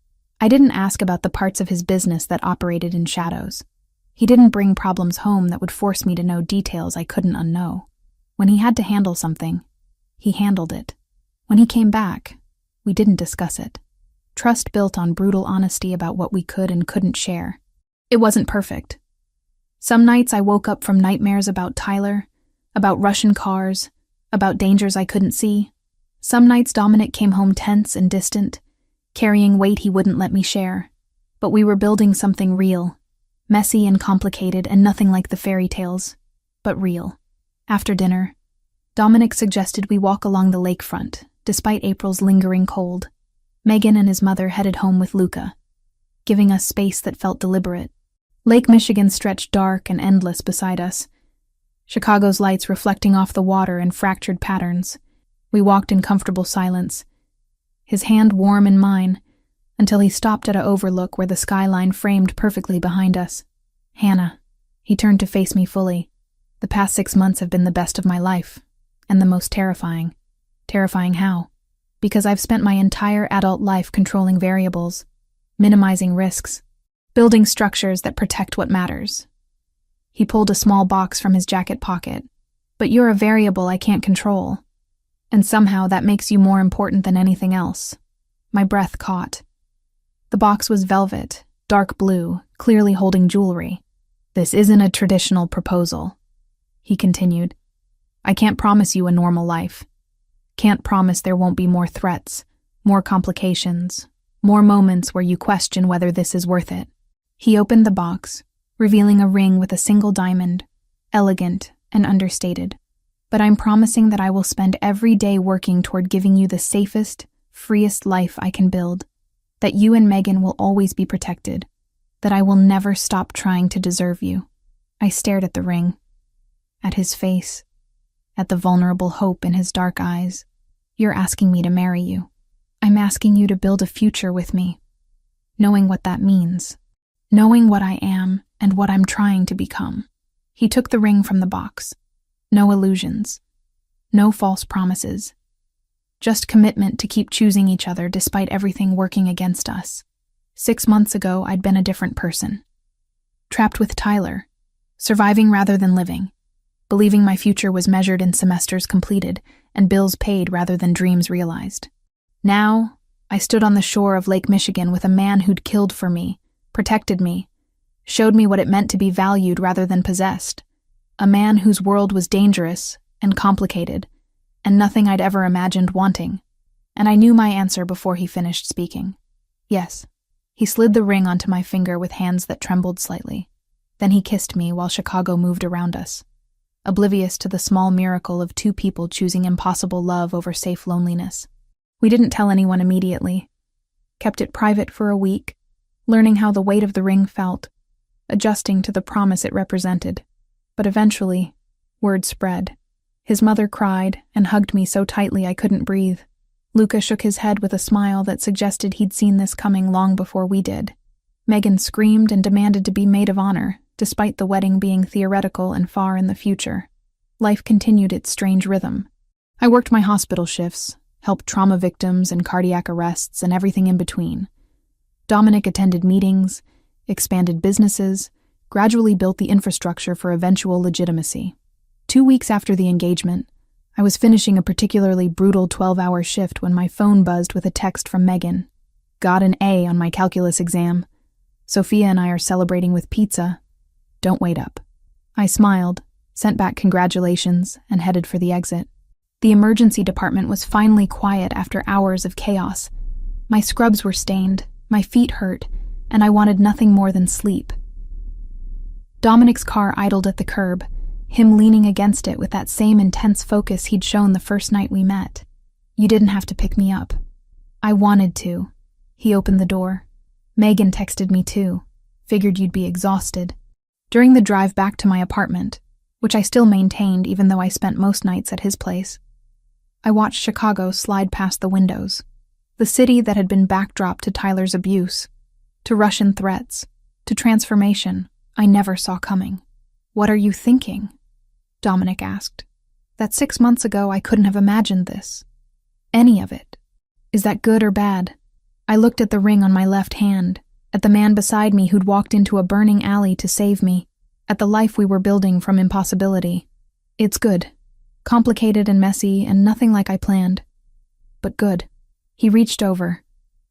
I didn't ask about the parts of his business that operated in shadows. He didn't bring problems home that would force me to know details I couldn't unknow. When he had to handle something, he handled it. When he came back, we didn't discuss it. Trust built on brutal honesty about what we could and couldn't share. It wasn't perfect. Some nights I woke up from nightmares about Tyler, about Russian cars, about dangers I couldn't see. Some nights Dominic came home tense and distant, carrying weight he wouldn't let me share. But we were building something real, messy and complicated and nothing like the fairy tales, but real. After dinner, Dominic suggested we walk along the lakefront despite April's lingering cold, Megan and his mother headed home with Luca, giving us space that felt deliberate. Lake Michigan stretched dark and endless beside us, Chicago's lights reflecting off the water in fractured patterns. We walked in comfortable silence, his hand warm in mine, until he stopped at an overlook where the skyline framed perfectly behind us. "Hannah," he turned to face me fully. "The past 6 months have been the best of my life, and the most terrifying." Terrifying how? Because I've spent my entire adult life controlling variables, minimizing risks, building structures that protect what matters. He pulled a small box from his jacket pocket. "But you're a variable I can't control. And somehow that makes you more important than anything else." My breath caught. The box was velvet, dark blue, clearly holding jewelry. "This isn't a traditional proposal," he continued. "I can't promise you a normal life. Can't promise there won't be more threats, more complications, more moments where you question whether this is worth it." He opened the box, revealing a ring with a single diamond, elegant and understated. "But I'm promising that I will spend every day working toward giving you the safest, freest life I can build, that you and Megan will always be protected, that I will never stop trying to deserve you." I stared at the ring, at his face, at the vulnerable hope in his dark eyes. "You're asking me to marry you. I'm asking you to build a future with me, knowing what that means, knowing what I am and what I'm trying to become." He took the ring from the box. No illusions, no false promises, just commitment to keep choosing each other despite everything working against us. 6 months ago, I'd been a different person. Trapped with Tyler, surviving rather than living, believing my future was measured in semesters completed and bills paid rather than dreams realized. Now, I stood on the shore of Lake Michigan with a man who'd killed for me, protected me, showed me what it meant to be valued rather than possessed. A man whose world was dangerous and complicated, and nothing I'd ever imagined wanting. And I knew my answer before he finished speaking. Yes. He slid the ring onto my finger with hands that trembled slightly. Then he kissed me while Chicago moved around us, oblivious to the small miracle of 2 people choosing impossible love over safe loneliness. We didn't tell anyone immediately. Kept it private for a week, learning how the weight of the ring felt, adjusting to the promise it represented. But eventually, word spread. His mother cried and hugged me so tightly I couldn't breathe. Luca shook his head with a smile that suggested he'd seen this coming long before we did. Megan screamed and demanded to be maid of honor, despite the wedding being theoretical and far in the future. Life continued its strange rhythm. I worked my hospital shifts, helped trauma victims and cardiac arrests and everything in between. Dominic attended meetings, expanded businesses, gradually built the infrastructure for eventual legitimacy. 2 weeks after the engagement, I was finishing a particularly brutal 12-hour shift when my phone buzzed with a text from Megan. "Got an A on my calculus exam. Sophia and I are celebrating with pizza. Don't wait up." I smiled, sent back congratulations, and headed for the exit. The emergency department was finally quiet after hours of chaos. My scrubs were stained, my feet hurt, and I wanted nothing more than sleep. Dominic's car idled at the curb, him leaning against it with that same intense focus he'd shown the first night we met. "You didn't have to pick me up." "I wanted to." He opened the door. "Megan texted me too. Figured you'd be exhausted." During the drive back to my apartment, which I still maintained even though I spent most nights at his place, I watched Chicago slide past the windows, the city that had been backdrop to Tyler's abuse, to Russian threats, to transformation I never saw coming. "What are you thinking?" Dominic asked. "That 6 months ago I couldn't have imagined this. Any of it. Is that good or bad?" I looked at the ring on my left hand, at the man beside me who'd walked into a burning alley to save me, at the life we were building from impossibility. "It's good. Complicated and messy and nothing like I planned. But good." He reached over,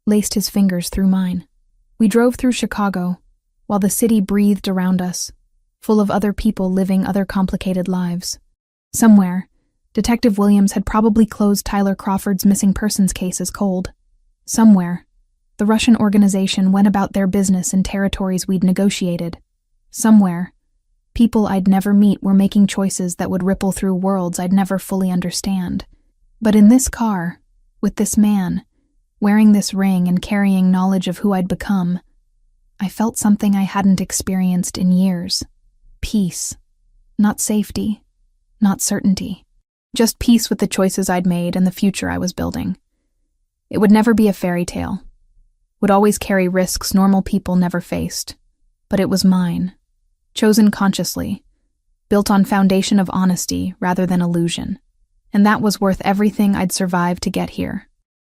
laced his fingers through mine. We drove through Chicago, while the city breathed around us, full of other people living other complicated lives. Somewhere, Detective Williams had probably closed Tyler Crawford's missing persons case as cold. Somewhere, the Russian organization went about their business in territories we'd negotiated. Somewhere, people I'd never meet were making choices that would ripple through worlds I'd never fully understand. But in this car, With this man, wearing this ring and carrying knowledge of who I'd become, I felt something I hadn't experienced in years. Peace. Not safety. Not certainty. Just peace with the choices I'd made and the future I was building. It would never be a fairy tale. Would always carry risks normal people never faced. But it was mine. Chosen consciously. Built on foundation of honesty rather than illusion. And that was worth everything I'd survived to get here.